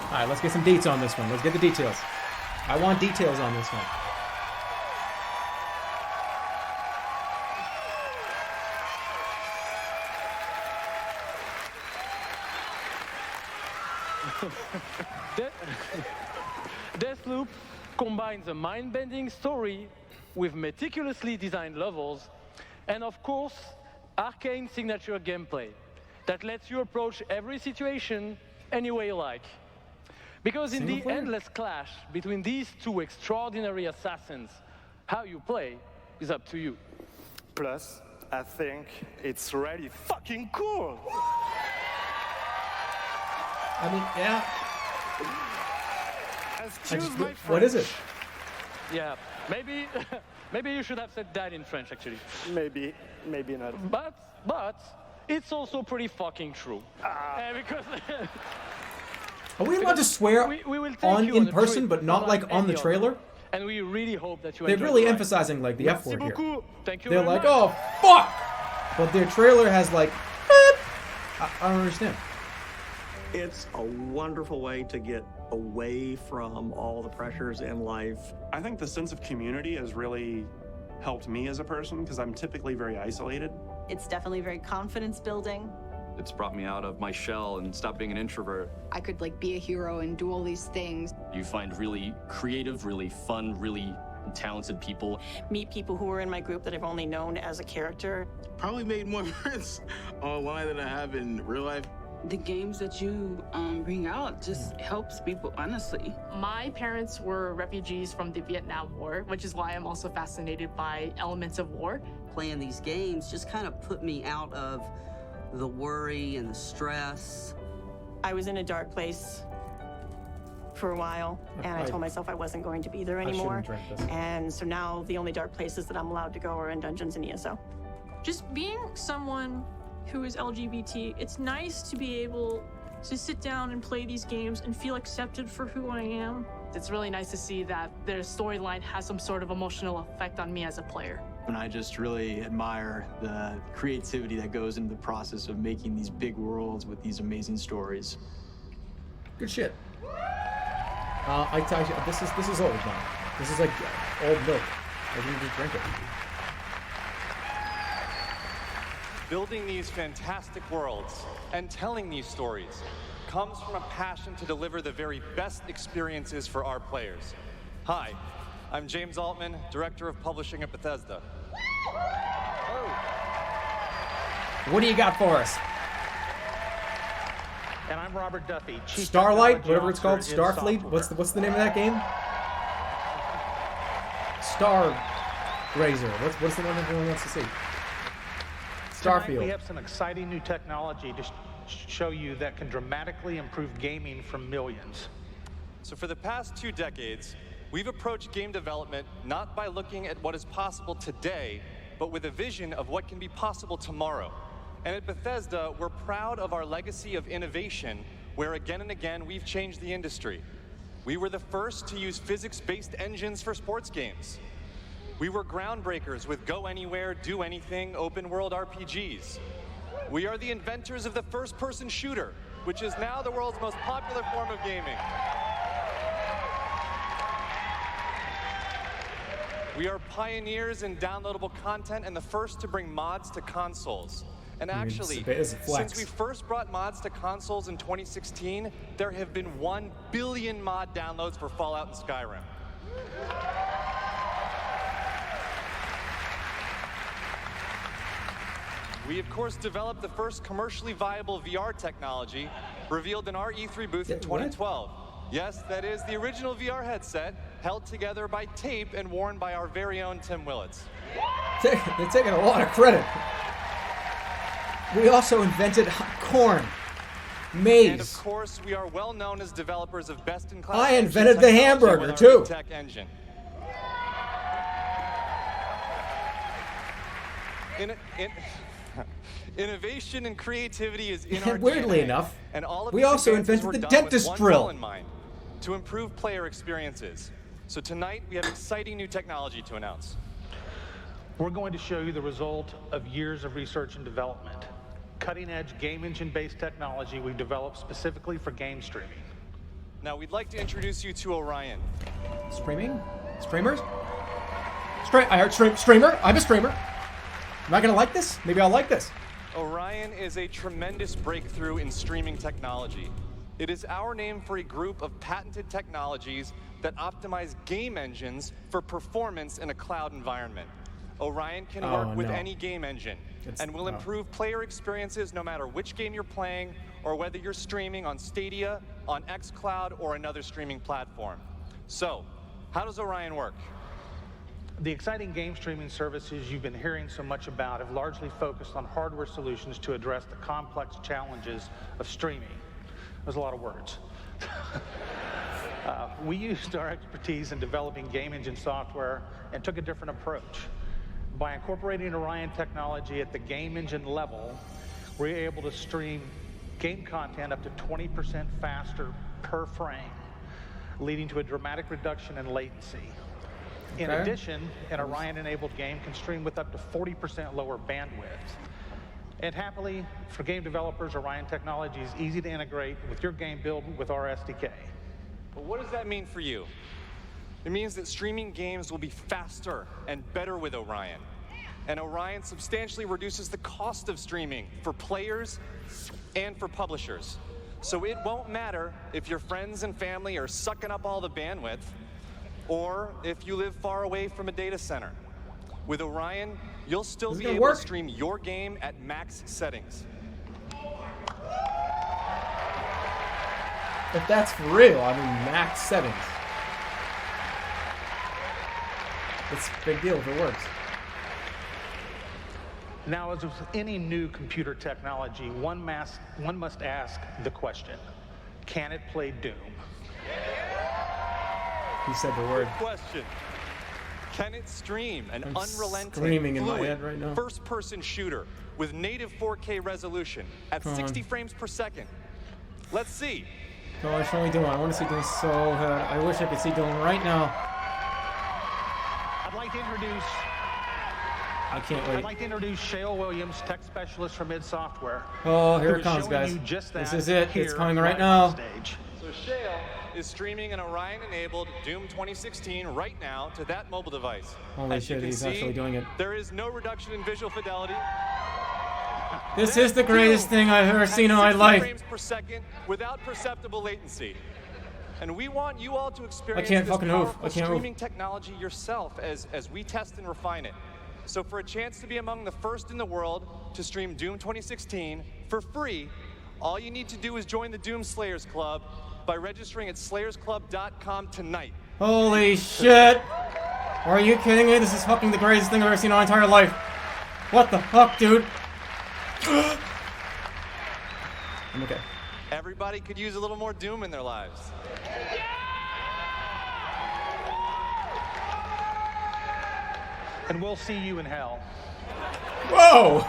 Alright, let's get some deets on this one. Let's get the details. I want details on this one. Deathloop combines a mind-bending story with meticulously designed levels and, of course, arcane signature gameplay that lets you approach every situation any way you like. Because in the endless clash between these two extraordinary assassins, how you play is up to you. Plus, I think it's really fucking cool. I mean, yeah. Excuse my French. What is it? Yeah, maybe you should have said that in French, actually. Maybe not. But it's also pretty fucking true. Because Are we allowed to swear we will take on you in a person, trip but not like unlike on the any trailer? other. And we really hope that you They're enjoy really the ride. emphasizing like the F word here. Thank you They're very like, much. oh fuck! But their trailer has like, beep. I don't understand. It's a wonderful way to get away from all the pressures in life. I think the sense of community has really helped me as a person because I'm typically very isolated. It's definitely very confidence building. It's brought me out of my shell and stopped being an introvert. I could like be a hero and do all these things. You find really creative, really fun, really talented people. Meet people who are in my group that I've only known as a character. Probably made more friends online than I have in real life. The games that you bring out just helps people, honestly. My parents were refugees from the Vietnam War, which is why I'm also fascinated by elements of war. Playing these games just kind of put me out of the worry and the stress. I was in a dark place for a while, and I told myself I wasn't going to be there anymore. And so now the only dark places that I'm allowed to go are in dungeons and ESO. Just being someone who is LGBT, it's nice to be able to sit down and play these games and feel accepted for who I am. It's really nice to see that their storyline has some sort of emotional effect on me as a player. And I just really admire the creativity that goes into the process of making these big worlds with these amazing stories. Good shit. I tell you, this is old now. This is like old milk. I didn't just drink it. Building these fantastic worlds and telling these stories comes from a passion to deliver the very best experiences for our players. Hi, I'm James Altman, Director of Publishing at Bethesda. What do you got for us? And I'm Robert Duffy, Chief Starlight, Technology whatever it's called, Officer in Starfleet. software. What's the name of that game? Star Grazer. What's the one everyone wants to see? Tonight we Starfield. have some exciting new technology to show you that can dramatically improve gaming for millions. So for the past 2 decades, we've approached game development not by looking at what is possible today, but with a vision of what can be possible tomorrow. And at Bethesda, we're proud of our legacy of innovation, where again and again we've changed the industry. We were the first to use physics-based engines for sports games. We were groundbreakers with Go Anywhere, Do Anything, open-world RPGs. We are the inventors of the first-person shooter, which is now the world's most popular form of gaming. We are pioneers in downloadable content and the first to bring mods to consoles. And actually, since we first brought mods to consoles in 2016, there have been 1 billion mod downloads for Fallout and Skyrim. We, of course, developed the first commercially viable VR technology revealed in our E3 booth in 2012. Yes, that is the original VR headset, held together by tape and worn by our very own Tim Willits. They're taking a lot of credit. We also invented corn, maize. And of course, we are well known as developers of best-in-class. I invented the hamburger too. Tech engine. Innovation and creativity is in our Weirdly DNA, enough, and all of we these also advances invented were the done dentist with one drill goal in mind, to improve player experiences. So tonight we have exciting new technology to announce. We're going to show you the result of years of research and development. Cutting-edge game engine-based technology we've developed specifically for game streaming. Now we'd like to introduce you to Orion. Streaming? Streamers? I heard streamer. I'm a streamer. Am I gonna like this? Maybe I'll like this. Orion is a tremendous breakthrough in streaming technology. It is our name for a group of patented technologies that optimize game engines for performance in a cloud environment. Orion can work with any game engine and will improve player experiences no matter which game you're playing or whether you're streaming on Stadia, on xCloud, or another streaming platform. So, how does Orion work? The exciting game streaming services you've been hearing so much about have largely focused on hardware solutions to address the complex challenges of streaming. There's a lot of words. We used our expertise in developing game engine software and took a different approach. By incorporating Orion technology at the game engine level, we're able to stream game content up to 20% faster per frame, leading to a dramatic reduction in latency. In addition, an Orion-enabled game can stream with up to 40% lower bandwidth. And happily, for game developers, Orion technology is easy to integrate with your game build with our SDK. But what does that mean for you? It means that streaming games will be faster and better with Orion. And Orion substantially reduces the cost of streaming for players and for publishers. So it won't matter if your friends and family are sucking up all the bandwidth, or if you live far away from a data center. With Orion, you'll still be able to stream your game at max settings. If that's for real, I mean max settings. It's a big deal if it works. Now, as with any new computer technology, one must ask the question, can it play Doom? He said the word. Good question. Can it stream an unrelenting, screaming in my fluid, head right now. first-person shooter with native 4K resolution at 60 frames per second? Let's see. Oh, show me Doom. I want to see Doom so bad. I wish I could see Doom right now. I'd like to introduce I can't wait. I'd like to introduce Shale Williams, tech specialist from id Software. Oh, here it comes, guys. This is it. It's coming right now. So Shale is streaming an Orion-enabled Doom 2016 right now to that mobile device. Holy As you shit, can he's see, actually doing it. There is no reduction in visual fidelity. This is the greatest thing I've ever seen in my life. Frames per second without perceptible latency. And we want you all to experience can't this fucking move. powerful I can't move. streaming technology yourself as we test and refine it. So for a chance to be among the first in the world to stream Doom 2016 for free, All you need to do is join the Doom Slayers Club by registering at slayersclub.com tonight. Holy shit! Are you kidding me? This is fucking the greatest thing I've ever seen in my entire life. What the fuck, dude? I'm okay. Everybody could use a little more Doom in their lives. And we'll see you in hell. Whoa!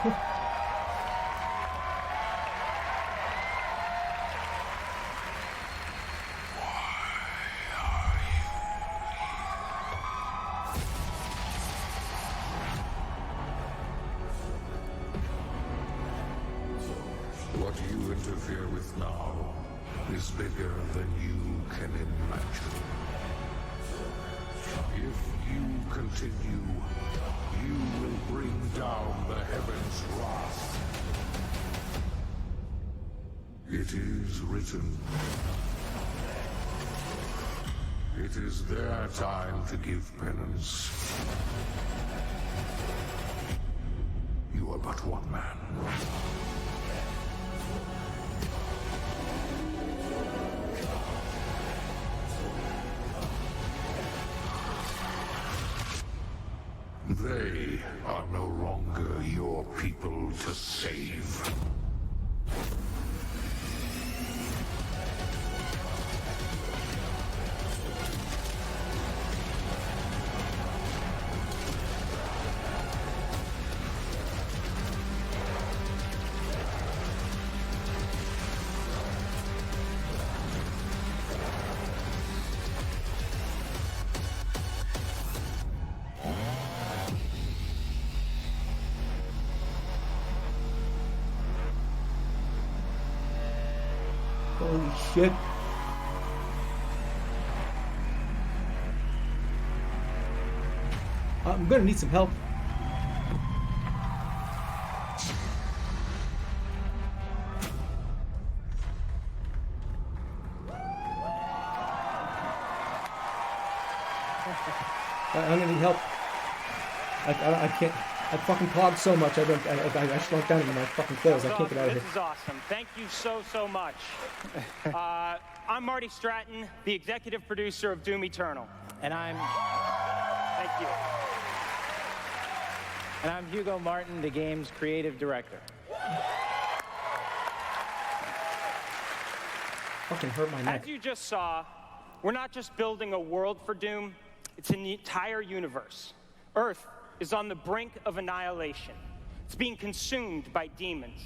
What you interfere with now is bigger than you can imagine. If you continue, you will bring down the heavens' wrath. It is written. It is their time to give penance. You are but one man. They are no longer your people to save. Holy shit. I'm gonna need some help. I'm gonna need help. I can't. I fucking clogged so much. I shrunk down into my fucking clothes. I can't get out of here. This is awesome. Thank you so much. I'm Marty Stratton, the executive producer of Doom Eternal, and I'm. Thank you. And I'm Hugo Martin, the game's creative director. Fucking hurt my neck. As you just saw, we're not just building a world for Doom, it's an entire universe. Earth is on the brink of annihilation. It's being consumed by demons.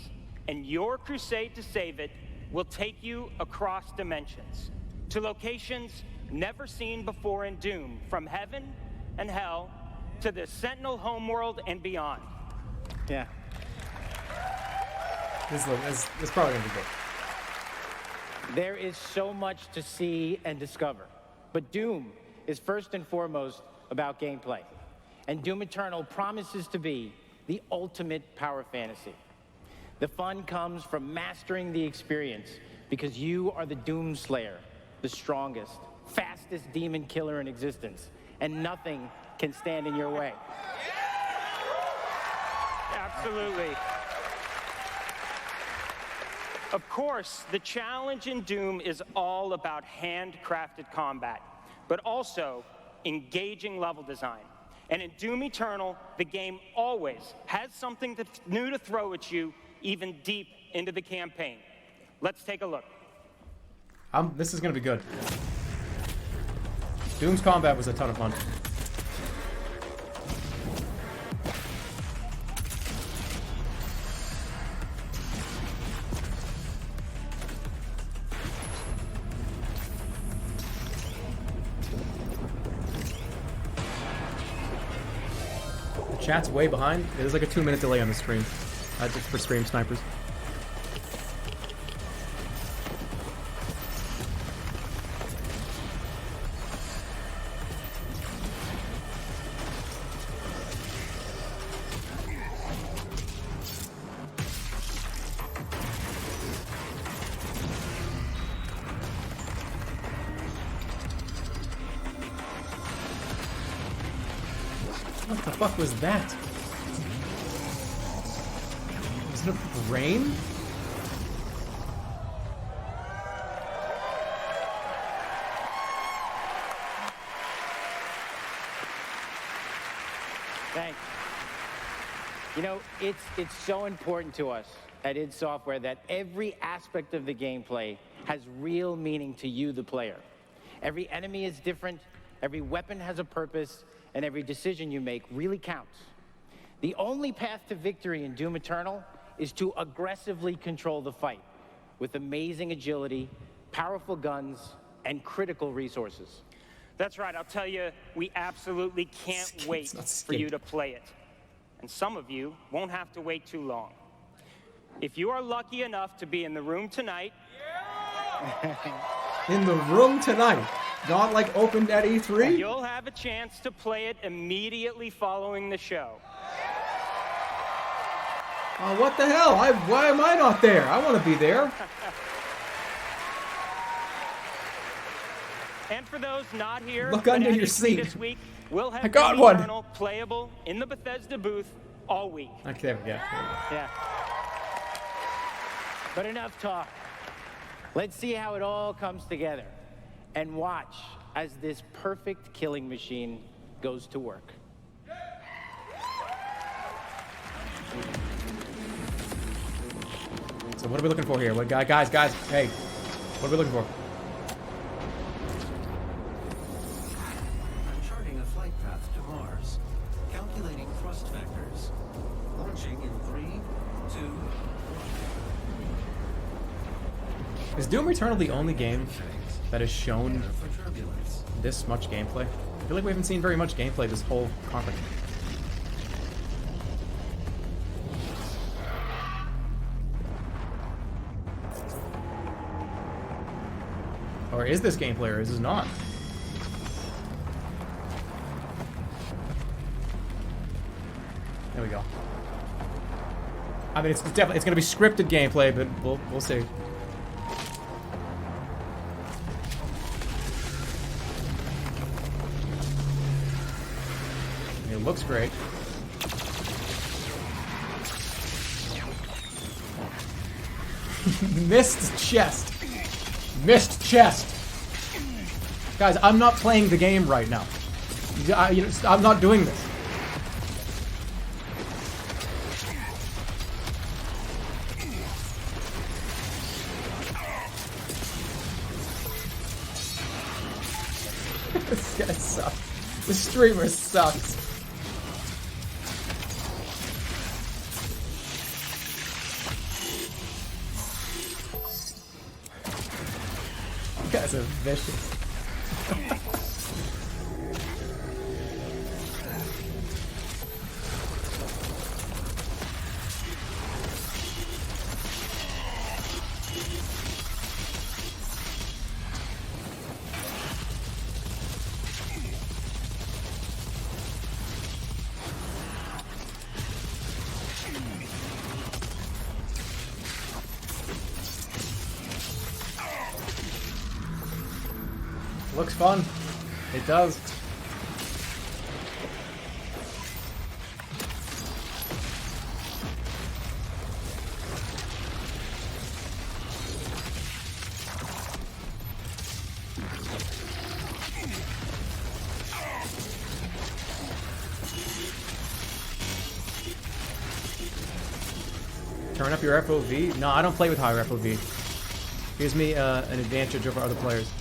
And your crusade to save it will take you across dimensions, to locations never seen before in Doom, from heaven and hell to the Sentinel homeworld and beyond. Yeah. This is probably gonna be good. There is so much to see and discover, but Doom is first and foremost about gameplay. And Doom Eternal promises to be the ultimate power fantasy. The fun comes from mastering the experience, because you are the Doom Slayer, the strongest, fastest demon killer in existence, and nothing can stand in your way. Absolutely. Of course, the challenge in Doom is all about handcrafted combat, but also engaging level design. And in Doom Eternal, the game always has something new to throw at you, even deep into the campaign. Let's take a look. This is gonna be good. Doom's combat was a ton of fun. Chat's way behind. There's like a 2-minute delay on the stream. Just for stream snipers. What the fuck was that? Was it a brain? You know, it's so important to us at id Software that every aspect of the gameplay has real meaning to you, the player. Every enemy is different, every weapon has a purpose, and every decision you make really counts. The only path to victory in Doom Eternal is to aggressively control the fight with amazing agility, powerful guns, and critical resources. That's right, I'll tell you, we absolutely can't wait for you to play it. And some of you won't have to wait too long. If you are lucky enough to be in the room tonight... In the room tonight? Not like opened at E3? You'll have a chance to play it immediately following the show. Oh, what the hell? Why am I not there? I want to be there. And for those not here, look under your seat. This week, we'll have I got Doom one. Eternal playable in the Bethesda booth all week. Okay, there we go. Yeah. But enough talk. Let's see how it all comes together. And watch as this perfect killing machine goes to work. So what are we looking for here? What, guys, hey, what are we looking for? Charting a flight path to Mars. Calculating thrust vectors. Launching in 3, 2, 1. Is Doom Eternal the only game that has shown this much gameplay? I feel like we haven't seen very much gameplay this whole conference. Or is this gameplay, or is this not? There we go. I mean, it's definitely, it's gonna be scripted gameplay, but we'll see. It looks great. Missed chest. Missed chest. Guys, I'm not playing the game right now. I'm not doing this. This guy sucks. The streamer sucks. You guys are vicious. Looks fun. It does. Turn up your FOV? No, I don't play with higher FOV. Gives me an advantage over other players.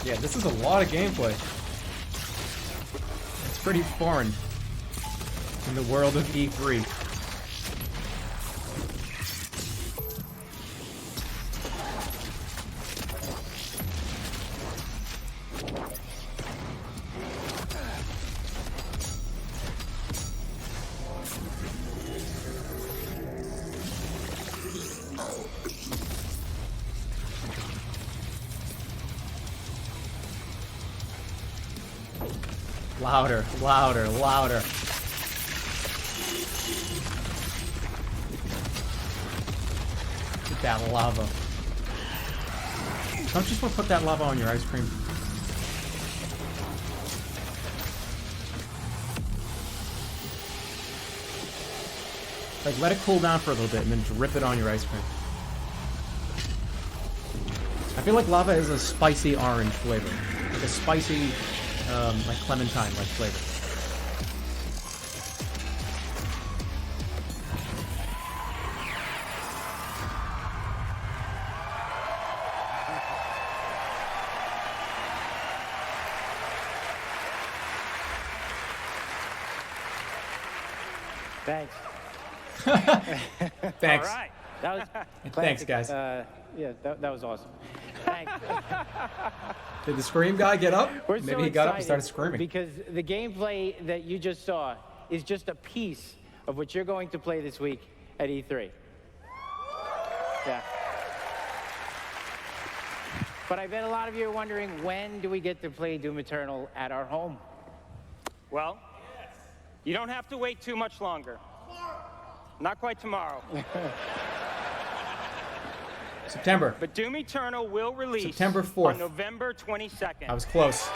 Yeah, this is a lot of gameplay. It's pretty foreign in the world of E3. Louder, louder, louder. Eat that lava. Don't you just want to put that lava on your ice cream? Like, let it cool down for a little bit and then just rip it on your ice cream. I feel like lava is a spicy orange flavor. Like a spicy, like clementine-like flavor. Thanks. Thanks. All right. That was Thanks, guys. Yeah, that was awesome. Thanks. Did the scream guy get up? We're Maybe so he got up and excited started screaming. because the gameplay that you just saw is just a piece of what you're going to play this week at E3. Yeah. But I bet a lot of you are wondering, when do we get to play Doom Eternal at our home? Well, you don't have to wait too much longer. Not quite tomorrow. September. But Doom Eternal will release September 4th. on November 22nd. I was close.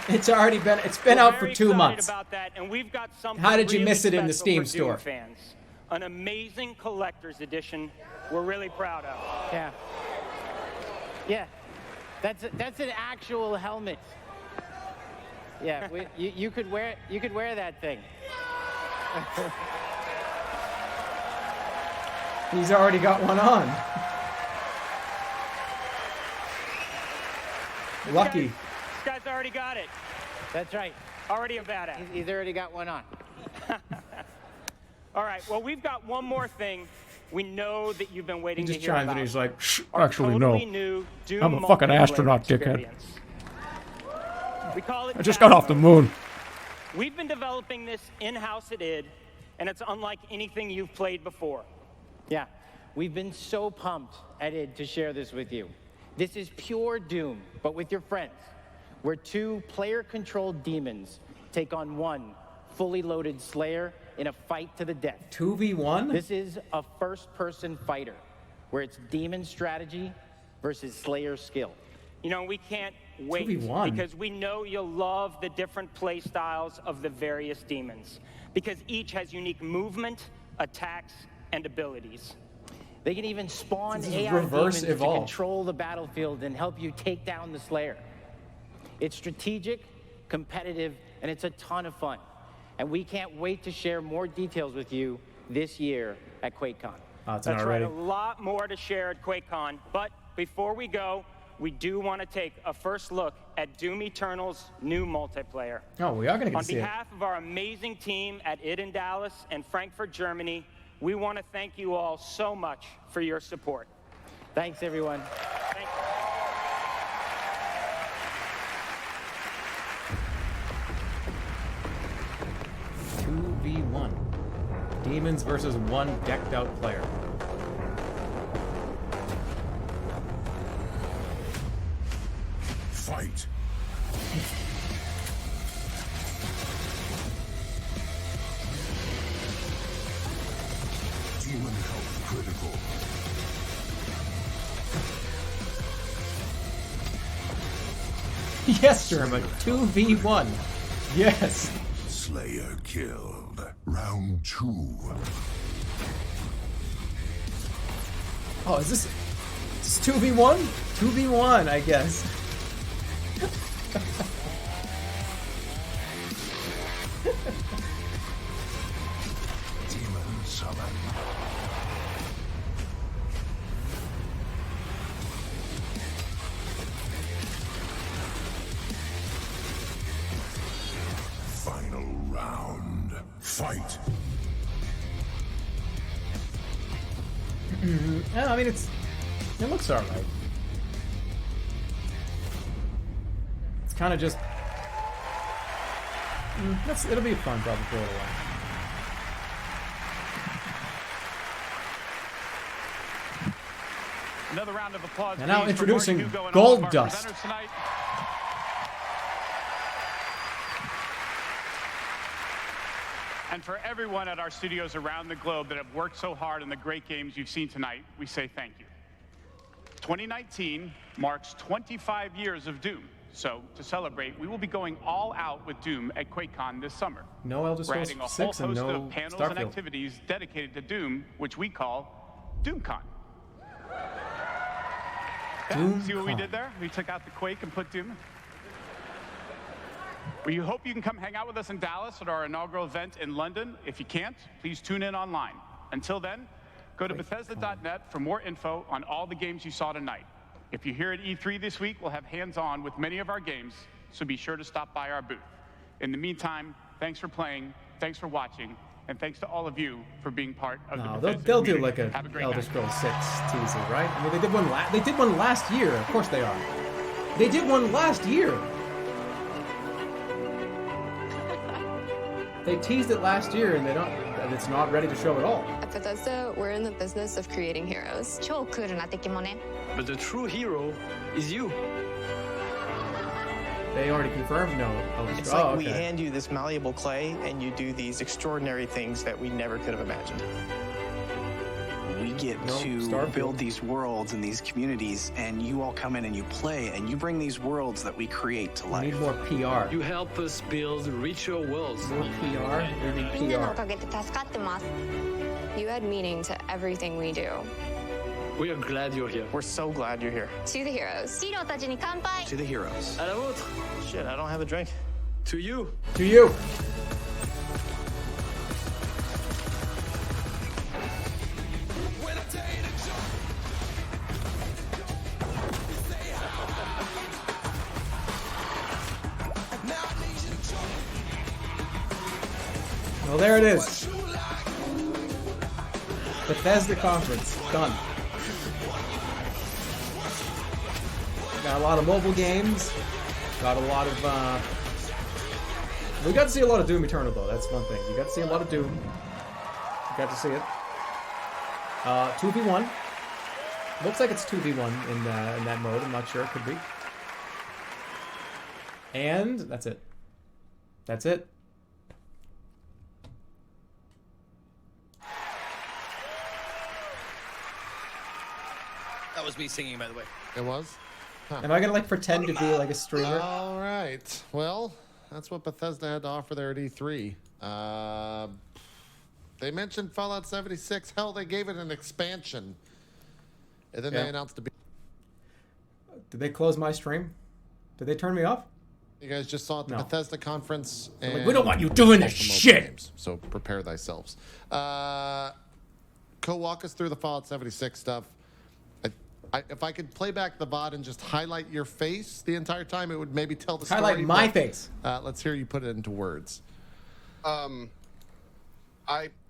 It's already been, it's been out for 2 months. About that, and we've got something How did you really miss it in the special Steam for Doom store? Fans. An amazing collector's edition we're really proud of. Yeah. Yeah. That's an actual helmet. Yeah, you could wear that thing. He's already got one on. Lucky. This guy's already got it. That's right. Already a badass. He's already got one on. All right, well, we've got one more thing we know that you've been waiting He to just hear chimes about. in, he's like, "Shh, Our actually, totally no. new Doom I'm a fucking multiplayer astronaut, dickhead. experience. We call it I just got off the moon." We've been developing this in-house at id, and it's unlike anything you've played before. Yeah, we've been so pumped at id to share this with you. This is pure Doom, but with your friends, where 2 player-controlled demons take on 1 fully loaded Slayer in a fight to the death. 2v1? This is a first-person fighter, where it's demon strategy versus Slayer skill. You know, we can't wait 2v1. because we know you'll love the different play styles of the various demons, because each has unique movement, attacks, and abilities. They can even spawn This is AI reverse demons evolve. to control the battlefield and help you take down the Slayer. It's strategic, competitive, and it's a ton of fun. And we can't wait to share more details with you this year at QuakeCon. It's That's not right, ready. a lot more to share at QuakeCon. But before we go, we do want to take a first look at Doom Eternal's new multiplayer. Oh, we are going to get On to see it. behalf of our amazing team at id in Dallas and Frankfurt, Germany, we want to thank you all so much for your support. Thanks, everyone. Thank you. Demons versus 1 decked out player. Fight. Demon health critical. Yes, Jerma. 2v1. Yes. Slayer killed. Round 2. Oh, is this 2v1? 2v1, I guess. Demon summon. Final round. Fight. Yeah, I mean, it looks alright. It's kind of just... it'll be fun probably for a little while. Another round of applause. And now please, for introducing Martin Hugo and Gold all of our Dust. presenters tonight. And for everyone at our studios around the globe that have worked so hard on the great games you've seen tonight, we say thank you. 2019 marks 25 years of Doom. So, to celebrate, we will be going all out with Doom at QuakeCon this summer. No Elder We're Scrolls adding a 6 whole and host no of panels Starfield. and activities dedicated to Doom, which we call DoomCon. Yeah, see what we did there? We took out the Quake and put Doom. We hope you can come hang out with us in Dallas at our inaugural event in London. If you can't, please tune in online. Until then, go to Bethesda.net for more info on all the games you saw tonight. If you're here at E3 this week, we'll have hands-on with many of our games, so be sure to stop by our booth. In the meantime, thanks for playing, thanks for watching, and thanks to all of you for being part of the Bethesda they'll do community. like Have a great Elder night. Scrolls 6 teaser, right? I mean, they did one last year. Of course they are. They did one last year. They teased it last year, and it's not ready to show at all. At Bethesda, we're in the business of creating heroes. But the true hero is you. They already confirmed no Elder It's Scrolls. like we hand you this malleable clay, and you do these extraordinary things that we never could have imagined. We get to build these worlds and these communities, and you all come in and you play, and you bring these worlds that we create to life. We need more PR. You help us build richer worlds. More PR? We need PR. You add meaning to everything we do. We are glad you're here. We're so glad you're here. To the heroes. To the heroes. À la vôtre. Shit, I don't have a drink. To you. To you. Well, there it is. Bethesda conference done. Got a lot of mobile games. Got a lot of. We got to see a lot of Doom Eternal though. That's one thing. You got to see a lot of Doom. You got to see it. 2v1. Looks like it's 2v1 in that mode. I'm not sure. It could be. And that's it. That's it. That was me singing, by the way. It was? Huh. Am I gonna like pretend to be like a streamer? All right. Well, that's what Bethesda had to offer there at E3. They mentioned Fallout 76. Hell, they gave it an expansion. And then they announced Did they close my stream? Did they turn me off? You guys just saw at the Bethesda conference. And like, we don't want you doing this shit. Games, so prepare thyselves. Walk us through the Fallout 76 stuff. If I could play back the VOD and just highlight your face the entire time, it would maybe tell the story. Highlight my face. Let's hear you put it into words. I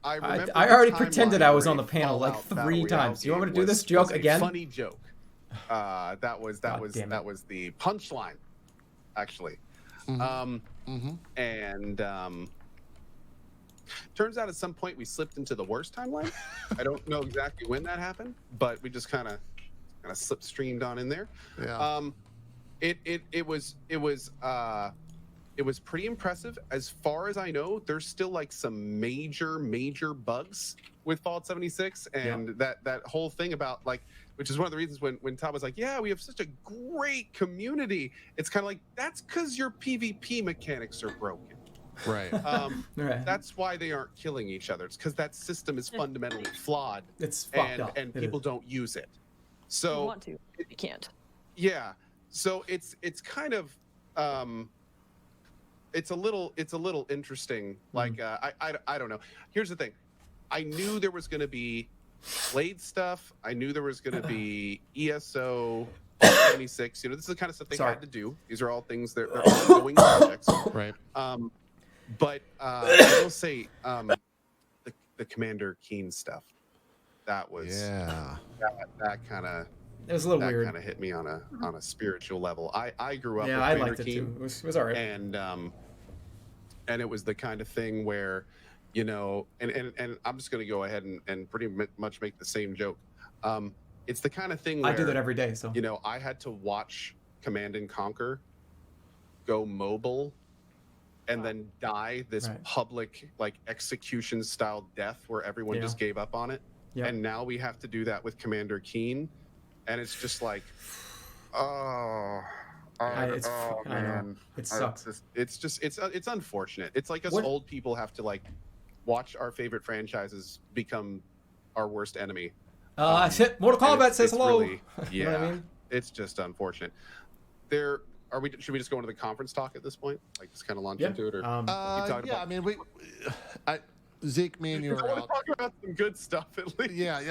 remember I already pretended I was on the panel like 3 times. You want me to do this joke again? Funny joke. That was the punchline, actually. And turns out at some point we slipped into the worst timeline. I don't know exactly when that happened, but we just kind of slipstreamed on in there. Yeah. It was pretty impressive. As far as I know, there's still like some major bugs with Fallout 76, and that whole thing about like, which is one of the reasons when Todd was like, yeah, we have such a great community. It's kind of like, that's because your PvP mechanics are broken. Right. That's why they aren't killing each other. It's because that system is fundamentally flawed. It's fucked up. And people don't use it. So you want to, you can't. Yeah. So it's kind of it's a little interesting. Like I don't know. Here's the thing. I knew there was going to be Blade stuff. I knew there was going to be ESO 76. You know, this is the kind of stuff they had to do. These are all things they're ongoing projects. Right. But I will say the Commander Keen stuff. That was that kind of it was a little weird. That kind of hit me on a spiritual level. I grew up. Yeah, with I Commander liked it Keen, too. It was alright. And it was the kind of thing where, you know, and I'm just going to go ahead and pretty much make the same joke. It's the kind of thing where I do that every day. So you know, I had to watch Command and Conquer go mobile and then die this public like execution style death where everyone just gave up on it. And now we have to do that with Commander Keen, and it's just like, man, it sucks. It's unfortunate. It's like us old people have to like watch our favorite franchises become our worst enemy. Mortal Kombat says hello. Really, You know what I mean? It's just unfortunate. Should we just go into the conference talk at this point? Like just kind of launch into it, or I mean, Zeke, me and you were out. Talk about some good stuff at least. Yeah.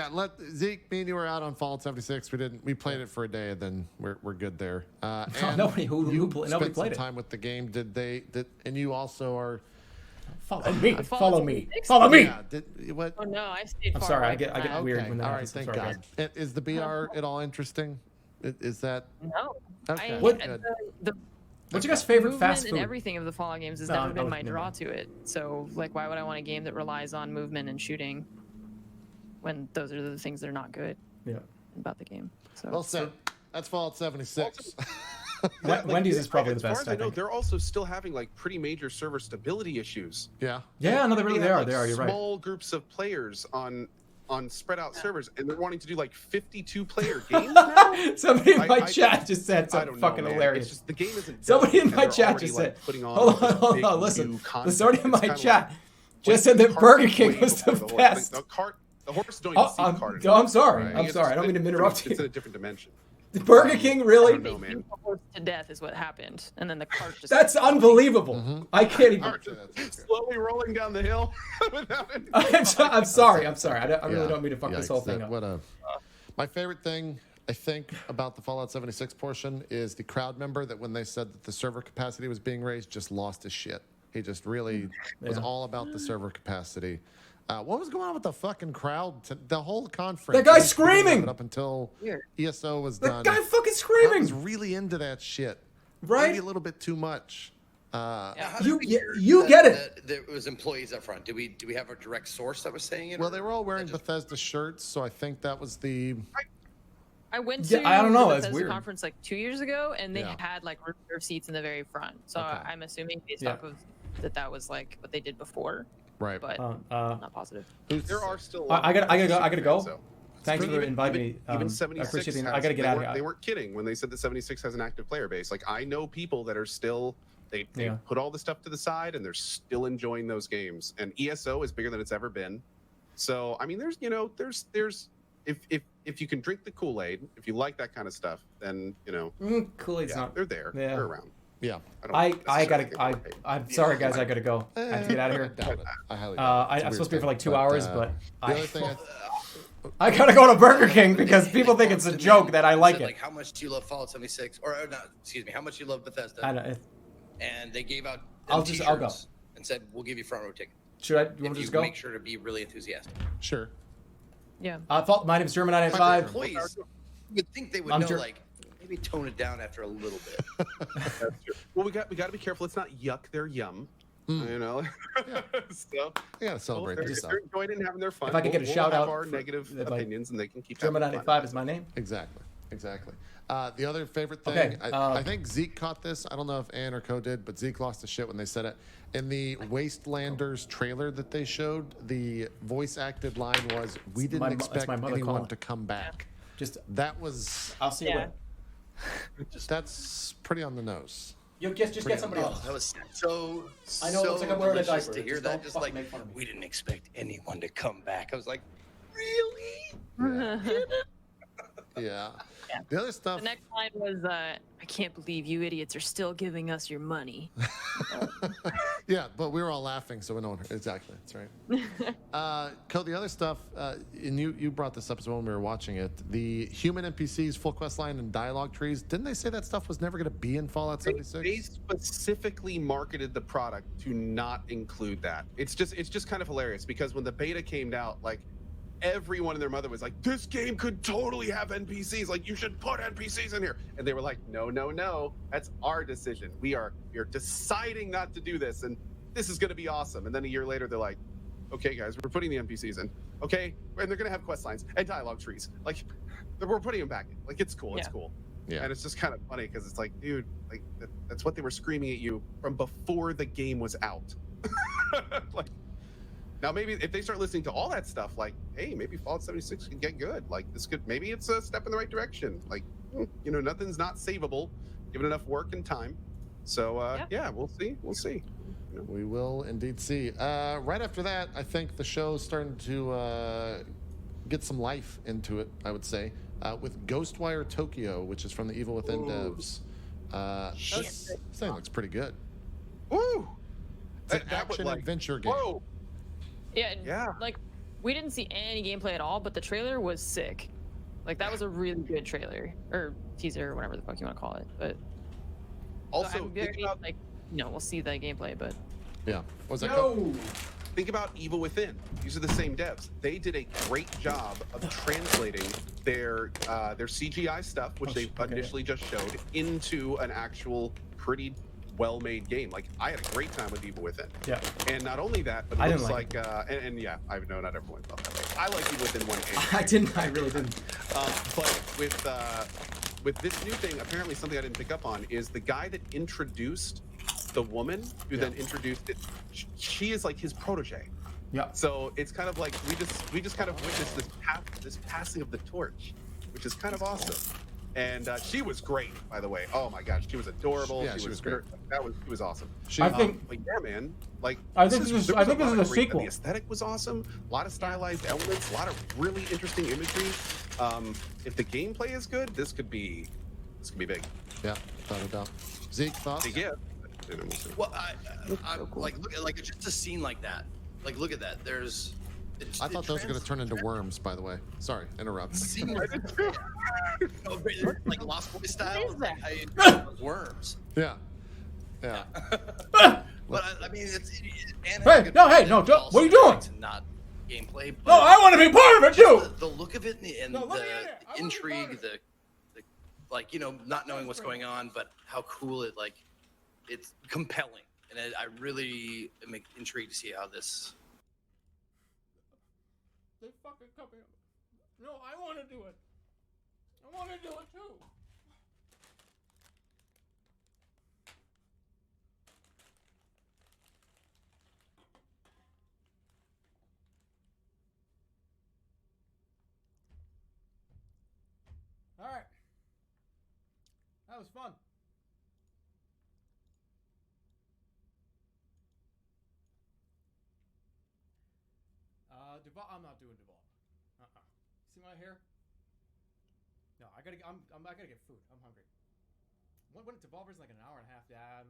Zeke, me and you were out on Fallout 76. We played it for a day, and then we're good there. And nobody spent played some time with the game. And you also are. Follow me. Yeah, what? Oh no, I stayed. I'm far sorry. away I get weird when that All happens. right, thank Sorry, God. guys. Is the BR at all interesting? Is that? No. Okay. What's your guys' favorite movement fast food? and everything of the Fallout games has never been my draw to it. So, like, why would I want a game that relies on movement and shooting when those are the things that are not good about the game? So, well said. That's Fallout 76. Wendy's is probably the best. As far as I know, they're also still having like pretty major server stability issues. Yeah. Yeah, no, they are. Like, They are. You're right. Small groups of players on spread out servers, and they're wanting to do like 52-player games now. Somebody in my chat just said something fucking hilarious. It's just the game isn't. Somebody in my chat just said, "Hold on, listen." Somebody in my chat just said that Burger King was the best. The horse don't even see the cart. I'm sorry. I'm sorry. I don't mean to interrupt you. It's in a different dimension. Burger King really? I don't know, man. To death is what happened, and then the cart just. That's unbelievable. I can't even. Slowly rolling down the hill. I'm sorry. I really don't mean to fuck this whole thing up. My favorite thing I think about the Fallout 76 portion is the crowd member that when they said that the server capacity was being raised, just lost his shit. He just really was all about the server capacity. What was going on with the fucking crowd? The whole conference. That guy's screaming up until ESO was that done. That guy fucking screaming. I was really into that shit. Right? Maybe a little bit too much. You get it. There was employees up front. Do we have a direct source that was saying it? Well, they were all wearing Bethesda shirts, so I think that was the. I went to I don't know. the It's Bethesda weird. conference like 2 years ago, and they had like reserved seats in the very front. So I'm assuming based off of that was like what they did before. Right. But not positive. There are still. I gotta go. Thanks for inviting me. Even I 76 appreciate it. has, I gotta get out of here. They weren't kidding when they said that 76 has an active player base. Like I know people that are still they put all the stuff to the side and they're still enjoying those games. And ESO is bigger than it's ever been. So I mean, there's if you can drink the Kool-Aid, if you like that kind of stuff, then Kool-Aid's not. They're there. Yeah. They're around. Yeah. I'm sorry, guys. I gotta go. I have to get out of here. I'm supposed to be here for like 2 hours, but I gotta go to Burger King because people think it's a joke that I like it. Like how much do you love Fallout 76, or not? Excuse me. How much do you love Bethesda? I know. And they gave out. I'll go. And said we'll give you front row ticket. Should I? You want to just go? Make sure to be really enthusiastic. Sure. Yeah. My name is Jerma 985. Employees, you would think they would know, like, maybe tone it down after a little bit. Well, we got to be careful. It's not yuck. They're yum. You know. So we gotta celebrate this stuff. They're enjoying it and having their fun. If I could get a shout out, our negative opinions, and they can keep. Jerma 985 is my name. Exactly. The other favorite thing, I think Zeke caught this. I don't know if Ann or Co did, but Zeke lost his shit when they said it. In the Wastelanders trailer that they showed, the voice acted line was, "We didn't expect anyone to come back." That was. I'll see you. That's pretty on the nose. You just get somebody else. That was so. I know it looks like I'm wearing a delicious diaper. to hear that. Just like we didn't expect anyone to come back. I was like, really? Yeah. The other stuff. The next line was, "I can't believe you idiots are still giving us your money." Yeah, but we were all laughing, so we know exactly. That's right. The other stuff, and you brought this up as well when we were watching it. The human NPCs, full quest line, and dialogue trees. Didn't they say that stuff was never going to be in Fallout 76? They specifically marketed the product to not include that. It's just kind of hilarious because when the beta came out, like. Everyone and their mother was like, this game could totally have NPCs. Like, you should put NPCs in here. And they were like, no. That's our decision. We're deciding not to do this. And this is going to be awesome. And then a year later, they're like, okay, guys, we're putting the NPCs in. Okay. And they're going to have quest lines and dialogue trees. Like, we're putting them back in. Like, it's cool. It's cool. Yeah. And it's just kind of funny because it's like, dude, like that's what they were screaming at you from before the game was out. Like, now maybe if they start listening to all that stuff, like, hey, maybe Fallout 76 can get good. Like this could, maybe it's a step in the right direction. Like, you know, nothing's not savable, given enough work and time. So yeah, we'll see. We'll see. You know? We will indeed see. Right after that, I think the show's starting to get some life into it, I would say, with Ghostwire Tokyo, which is from the Evil Within devs. This thing looks pretty good. Woo! It's an action adventure game. Whoa! Yeah, like we didn't see any gameplay at all, but the trailer was sick. Like that was a really good trailer or teaser or whatever the fuck you want to call it. But also, so I'm very, like, you know, we'll see the gameplay, but yeah, what was that? Think about Evil Within. These are the same devs. They did a great job of translating their CGI stuff, which they initially just showed, into an actual pretty well-made game. Like, I had a great time with Evil Within. Yeah. And not only that, but it looks like and yeah, I know not everyone felt that way. I like Evil Within 1 and 2. I didn't. I really didn't. But with this new thing, apparently something I didn't pick up on is the guy that introduced the woman who then introduced it. She is like his protege. Yeah. So it's kind of like we just kind of witnessed this passing of the torch, which is kind of awesome. And she was great, by the way. Oh my gosh, she was adorable. Yeah, she was great. She was awesome. I think. But yeah, man. Like I think this is a sequel. The aesthetic was awesome. A lot of stylized elements. A lot of really interesting imagery. If the gameplay is good, this could be big. Yeah, without a doubt. Zeke, thoughts? Yeah. Well, like just a scene like that. Like, look at that. I thought those were going to turn into worms, by the way. Sorry, interrupt. Like Lost Boys style. Worms. Yeah. Yeah. But I mean, Hey, no, what are you doing? Not gameplay. No, I want to be part of it too. The look of it and the intrigue, the like, you know, not knowing what's going on, but how cool it it's compelling, and I really am intrigued to see how this. They fucking cut me. No, I want to do it. I want to do it too. All right. That was fun. I'm not doing Devolver. See my hair? No, I gotta get food. I'm hungry. When Devolver's like an hour and a half. Yeah,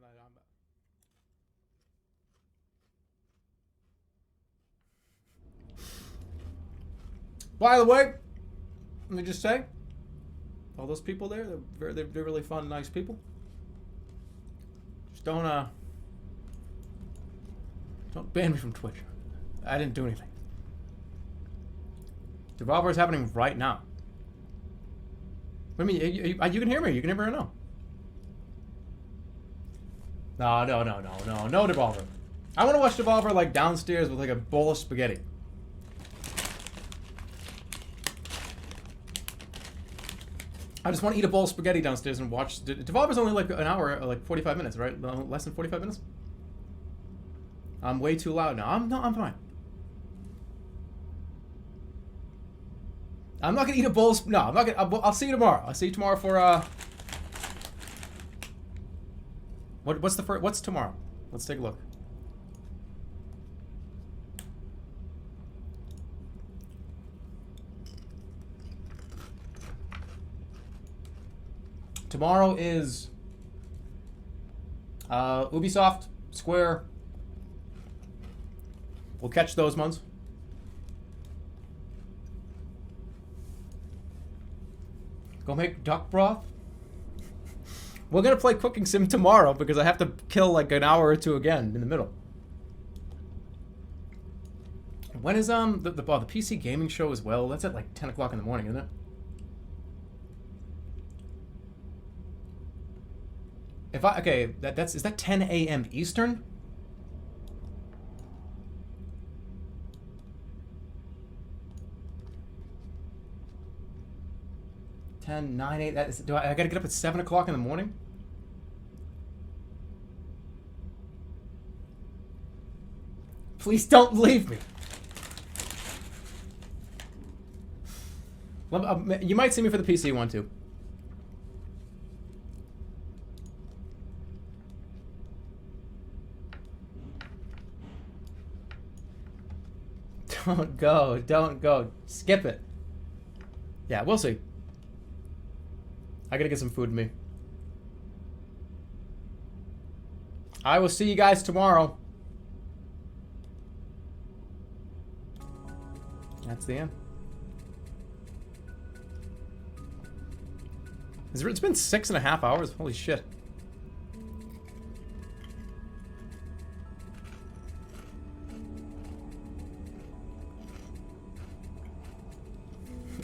By the way, let me just say, all those people there, they're really fun, nice people. Just don't ban me from Twitch. I didn't do anything. Devolver is happening right now. What do you mean? You can hear me. You can hear me or no? No, Devolver. I want to watch Devolver like downstairs with like a bowl of spaghetti. I just want to eat a bowl of spaghetti downstairs and watch. Devolver's only like an hour, like 45 minutes, right? Less than 45 minutes? I'm way too loud now. I'm fine. I'm not gonna eat a bowl of, no, I'm not gonna, I'll see you tomorrow. I'll see you tomorrow for, what's tomorrow? Let's take a look. Tomorrow is, Ubisoft, Square. We'll catch those ones. Go make duck broth. We're gonna play Cooking Sim tomorrow because I have to kill like an hour or two again in the middle. When is the PC gaming show as well? That's at like 10 o'clock in the morning, isn't it? Is that 10 a.m. Eastern? 10, 9, 8. I gotta get up at 7 o'clock in the morning? Please don't leave me. You might see me for the PC one too. Don't go. Skip it. Yeah, we'll see. I gotta get some food in me. I will see you guys tomorrow. That's the end. It's been 6.5 hours. Holy shit.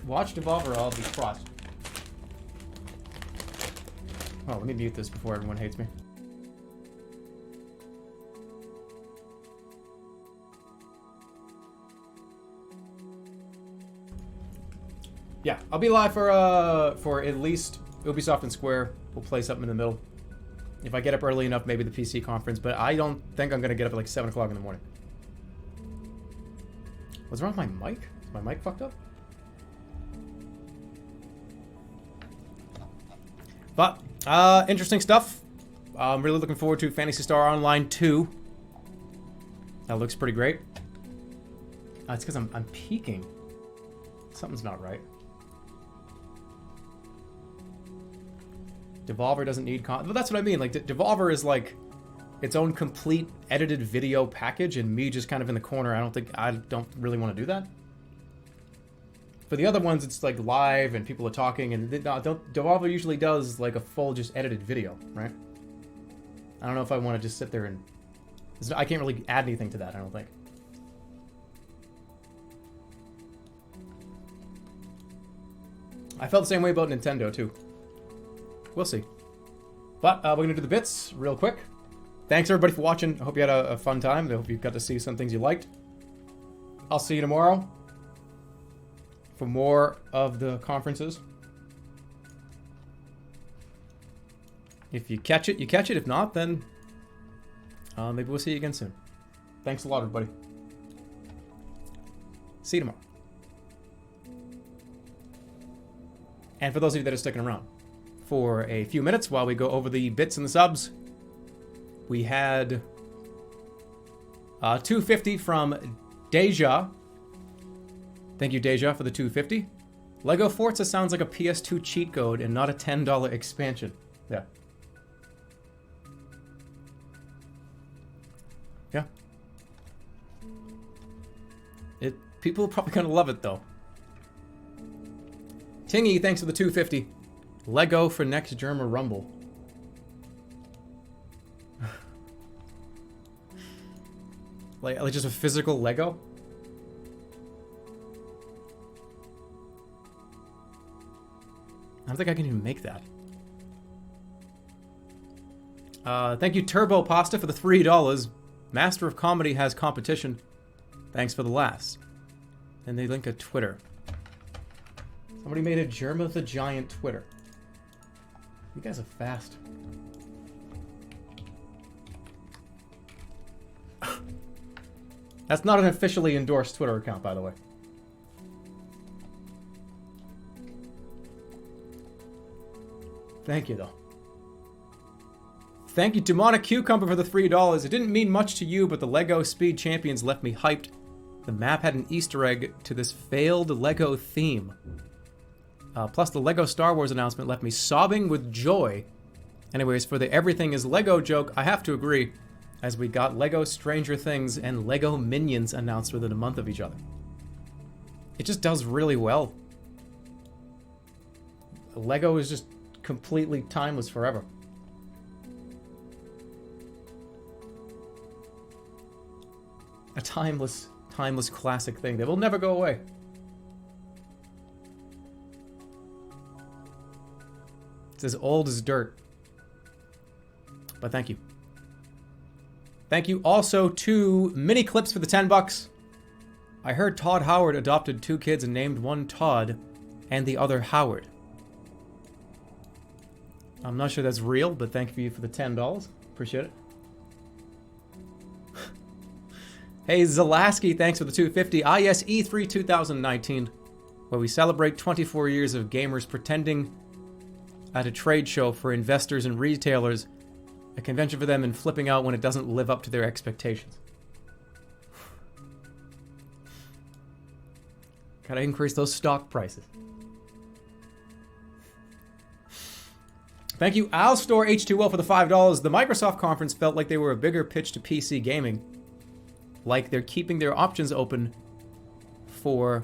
Watch Devolver or I'll be crossed. Oh, let me mute this before everyone hates me. Yeah, I'll be live for at least Ubisoft and Square. We'll play something in the middle. If I get up early enough, maybe the PC conference, but I don't think I'm gonna get up at like 7 o'clock in the morning. What's wrong with my mic? Is my mic fucked up? But, interesting stuff. I'm really looking forward to Phantasy Star Online 2. That looks pretty great. It's because I'm peeking. Something's not right. Devolver doesn't need but that's what I mean. Like, Devolver is like its own complete edited video package, and me just kind of in the corner. I don't really want to do that. For the other ones, it's like live and people are talking, and Devolver usually does like a full just edited video, right? I don't know if I want to just sit there and I can't really add anything to that, I don't think. I felt the same way about Nintendo too. We'll see. But we're gonna do the bits real quick. Thanks everybody for watching. I hope you had a fun time. I hope you got to see some things you liked. I'll see you tomorrow for more of the conferences. If you catch it, you catch it. If not, then maybe we'll see you again soon. Thanks a lot, everybody. See you tomorrow. And for those of you that are sticking around for a few minutes while we go over the bits and the subs, we had 250 from Deja. Thank you, Deja, for the 250. Lego Forza sounds like a PS2 cheat code and not a $10 expansion. Yeah. Yeah. People are probably gonna love it, though. Tingy, thanks for the 250. Lego for next Jerma Rumble. like just a physical Lego? I don't think I can even make that. Thank you, Turbo Pasta, for the $3. Master of Comedy has competition. Thanks for the last. And they link a Twitter. Somebody made a Jerma the Giant Twitter. You guys are fast. That's not an officially endorsed Twitter account, by the way. Thank you, though. Thank you, Demonic Cucumber, for the $3. It didn't mean much to you, but the LEGO Speed Champions left me hyped. The map had an Easter egg to this failed LEGO theme. Plus, the LEGO Star Wars announcement left me sobbing with joy. Anyways, for the everything is LEGO joke, I have to agree, as we got LEGO Stranger Things and LEGO Minions announced within a month of each other. It just does really well. LEGO is just completely timeless forever. A timeless classic thing that will never go away. It's as old as dirt. But thank you. Thank you also to Mini Clips for the $10. I heard Todd Howard adopted 2 kids and named one Todd and the other Howard. I'm not sure that's real, but thank you for the $10. Appreciate it. Hey, Zalaski, thanks for the 250. Ah, yes, E3 2019, where we celebrate 24 years of gamers pretending at a trade show for investors and retailers, a convention for them, and flipping out when it doesn't live up to their expectations. Gotta increase those stock prices. Thank you, Alstor H2O, for the $5. The Microsoft conference felt like they were a bigger pitch to PC gaming. Like they're keeping their options open for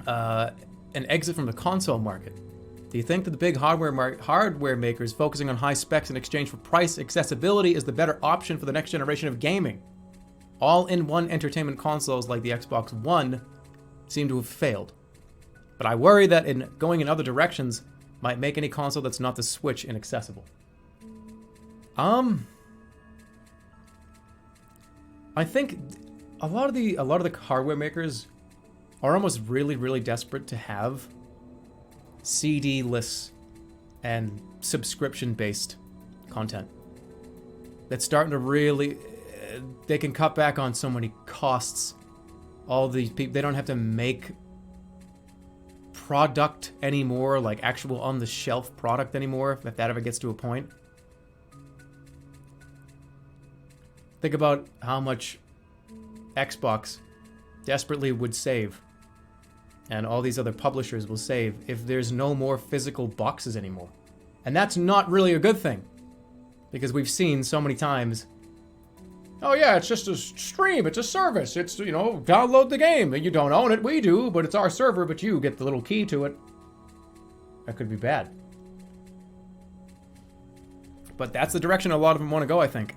an exit from the console market. Do you think that the big hardware makers focusing on high specs in exchange for price accessibility is the better option for the next generation of gaming? All-in-one entertainment consoles like the Xbox One seem to have failed. But I worry that in going in other directions might make any console that's not the Switch inaccessible. I think a lot of the hardware makers are almost really desperate to have CD-less and subscription-based content. That's starting to really... They can cut back on so many costs. All these people, they don't have to make product anymore, like actual on-the-shelf product anymore, if that ever gets to a point. Think about how much Xbox desperately would save, and all these other publishers will save, if there's no more physical boxes anymore. And that's not really a good thing, because we've seen so many times, oh yeah, it's just a stream, it's a service, it's, you know, download the game. You don't own it, we do, but it's our server, but you get the little key to it. That could be bad. But that's the direction a lot of them want to go, I think.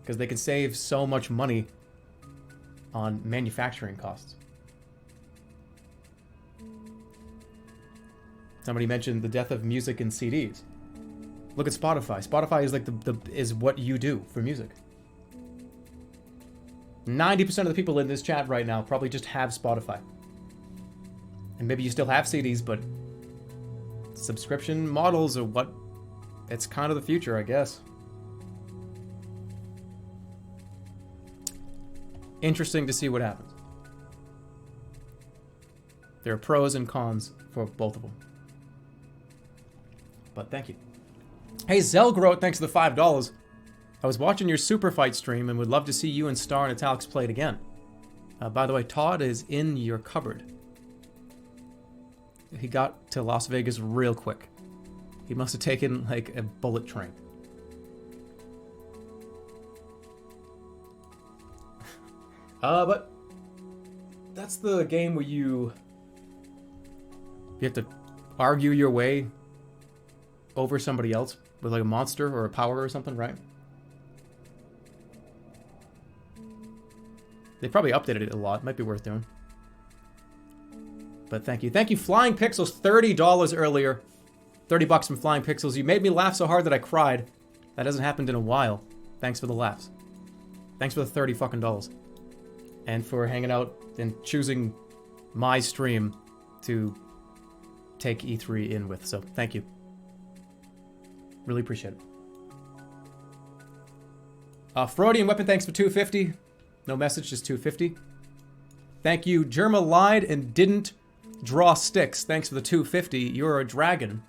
Because they can save so much money on manufacturing costs. Somebody mentioned the death of music and CDs. Look at Spotify. Spotify is like is what you do for music. 90% of the people in this chat right now probably just have Spotify. And maybe you still have CDs, but subscription models are what... It's kind of the future, I guess. Interesting to see what happens. There are pros and cons for both of them. But thank you. Hey, Zelgrot, thanks for the $5. I was watching your Super Fight stream and would love to see you and Star and Italics play it again. By the way, Todd is in your cupboard. He got to Las Vegas real quick. He must have taken, like, a bullet train. But that's the game where you have to argue your way over somebody else with like a monster or a power or something, right? They probably updated it a lot. Might be worth doing. But thank you. Thank you, Flying Pixels. $30 earlier. $30 from Flying Pixels. You made me laugh so hard that I cried. That hasn't happened in a while. Thanks for the laughs. Thanks for the $30 fucking dollars. And for hanging out and choosing my stream to take E3 in with. So, thank you. Really appreciate it. Freudian Weapon, thanks for $250. No message, just $250. Thank you. Jerma lied and didn't draw sticks. Thanks for the $250. You're a dragon.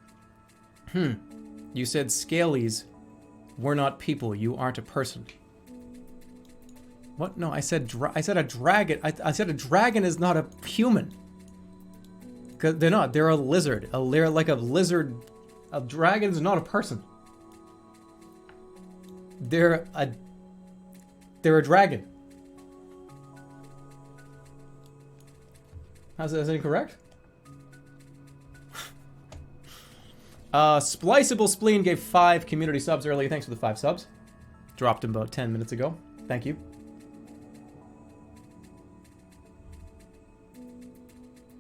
You said scalies were not people. You aren't a person. What? No, I said a dragon. I said a dragon is not a human. Cause they're not. They're a lizard. They're like a lizard. A dragon is not a person. They're a dragon. Is that incorrect? Spliceable Spleen gave 5 community subs earlier. Thanks for the 5 subs. Dropped him about 10 minutes ago. Thank you.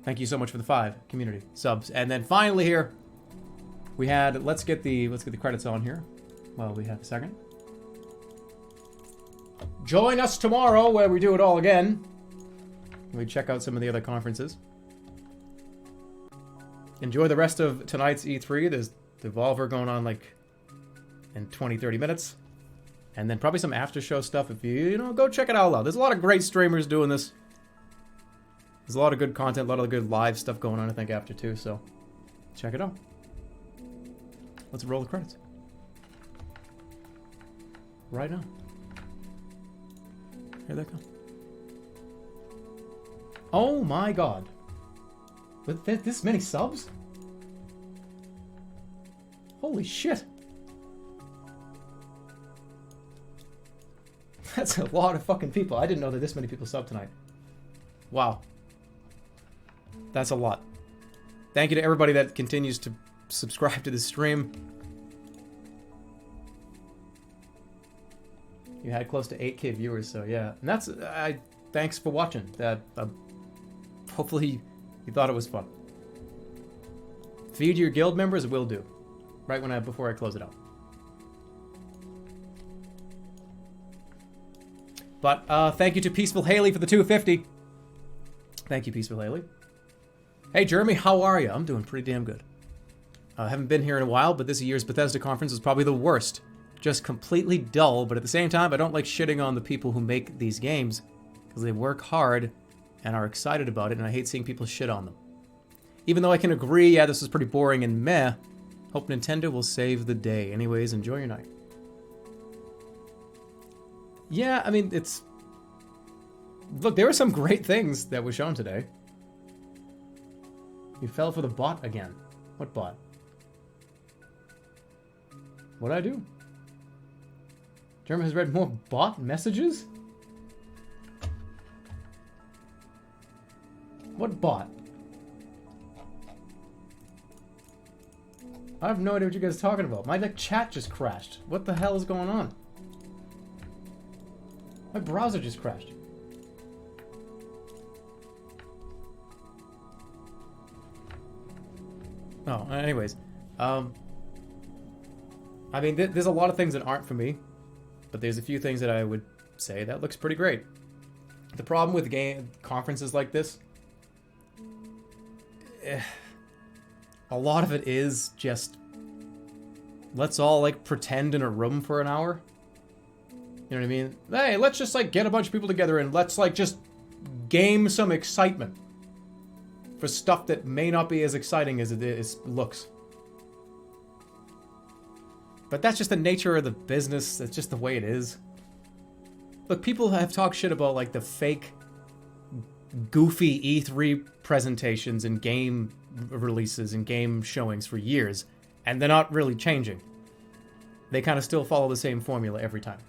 Thank you so much for the 5 community subs. And then finally here, we had let's get the credits on here while we have a second. Join us tomorrow where we do it all again. We check out some of the other conferences. Enjoy the rest of tonight's E3. There's Devolver going on like in 20-30 minutes. And then probably some after show stuff if you know, go check it all out. There's a lot of great streamers doing this. There's a lot of good content, a lot of good live stuff going on, I think, after too, so check it out. Let's roll the credits. Right now. Here they come. Oh my god. With this many subs? Holy shit. That's a lot of fucking people. I didn't know that this many people subbed tonight. Wow. That's a lot. Thank you to everybody that continues to subscribe to this stream. You had close to 8K viewers, so yeah. And that's... thanks for watching. Hopefully you thought it was fun. Feed your guild members, will do. Right before I close it out. But thank you to Peaceful Haley for the 250. Thank you, Peaceful Haley. Hey, Jeremy, how are you? I'm doing pretty damn good. I haven't been here in a while, but this year's Bethesda conference was probably the worst. Just completely dull, but at the same time, I don't like shitting on the people who make these games because they work hard and are excited about it, and I hate seeing people shit on them. Even though I can agree, yeah, this was pretty boring and meh, hope Nintendo will save the day. Anyways, enjoy your night. Yeah, I mean, it's... Look, there were some great things that were shown today. You fell for the bot again. What bot? What'd I do? Jerma has read more bot messages? What bot? I have no idea what you guys are talking about. My chat just crashed. What the hell is going on? My browser just crashed. Oh, anyways. I mean, there's a lot of things that aren't for me, but there's a few things that I would say that looks pretty great. The problem with conferences like this, a lot of it is just, let's all, like, pretend in a room for an hour. You know what I mean? Hey, let's just, like, get a bunch of people together and let's, like, just game some excitement for stuff that may not be as exciting as it looks. But that's just the nature of the business. That's just the way it is. Look, people have talked shit about, like, the fake, goofy E3 presentations and game releases and game showings for years, and they're not really changing. They kind of still follow the same formula every time.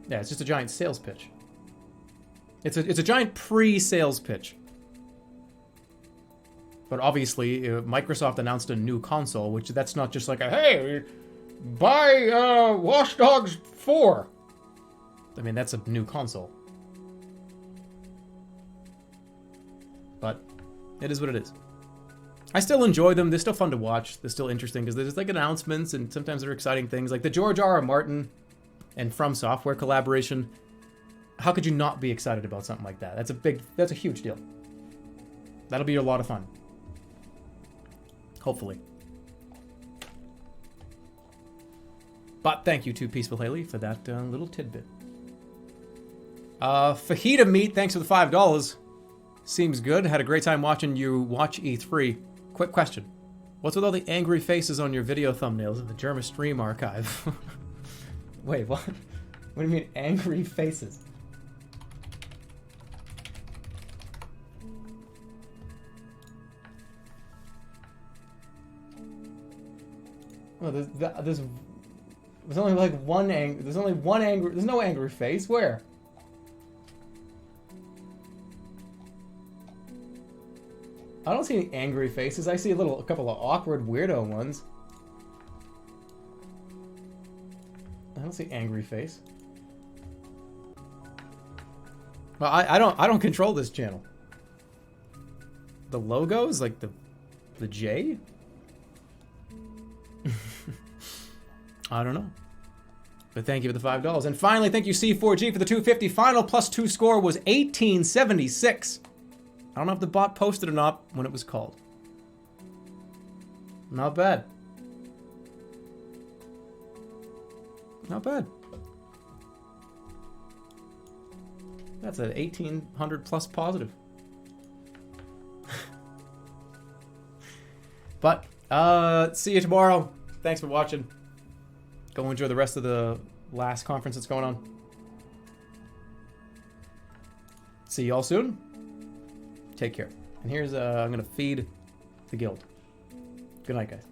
Yeah, it's just a giant sales pitch. It's a giant pre-sales pitch. But obviously, Microsoft announced a new console, which that's not just like a, hey, buy Watch Dogs 4. I mean, that's a new console. But it is what it is. I still enjoy them. They're still fun to watch. They're still interesting because there's like announcements and sometimes they're exciting things. Like the George R.R. Martin and From Software collaboration. How could you not be excited about something like that? That's a huge deal. That'll be a lot of fun. Hopefully. But thank you to Peaceful Haley for that little tidbit. Fajita Meat, thanks for the $5. Seems good. Had a great time watching you watch E3. Quick question. What's with all the angry faces on your video thumbnails in the Jerma stream archive? Wait, what? What do you mean angry faces? Well, there's only like one angry. There's only one angry. There's no angry face. Where? I don't see any angry faces. I see a couple of awkward weirdo ones. I don't see angry face. Well, I don't control this channel. The logo is like the J. I don't know. But thank you for the $5. And finally, thank you C4G for the 250. Final +2 score was 1876. I don't know if the bot posted or not when it was called. Not bad. Not bad. That's an 1,800 plus positive. But, see you tomorrow. Thanks for watching. Go enjoy the rest of the last conference that's going on. See y'all soon. Take care. And here's, I'm going to feed the guild. Good night, guys.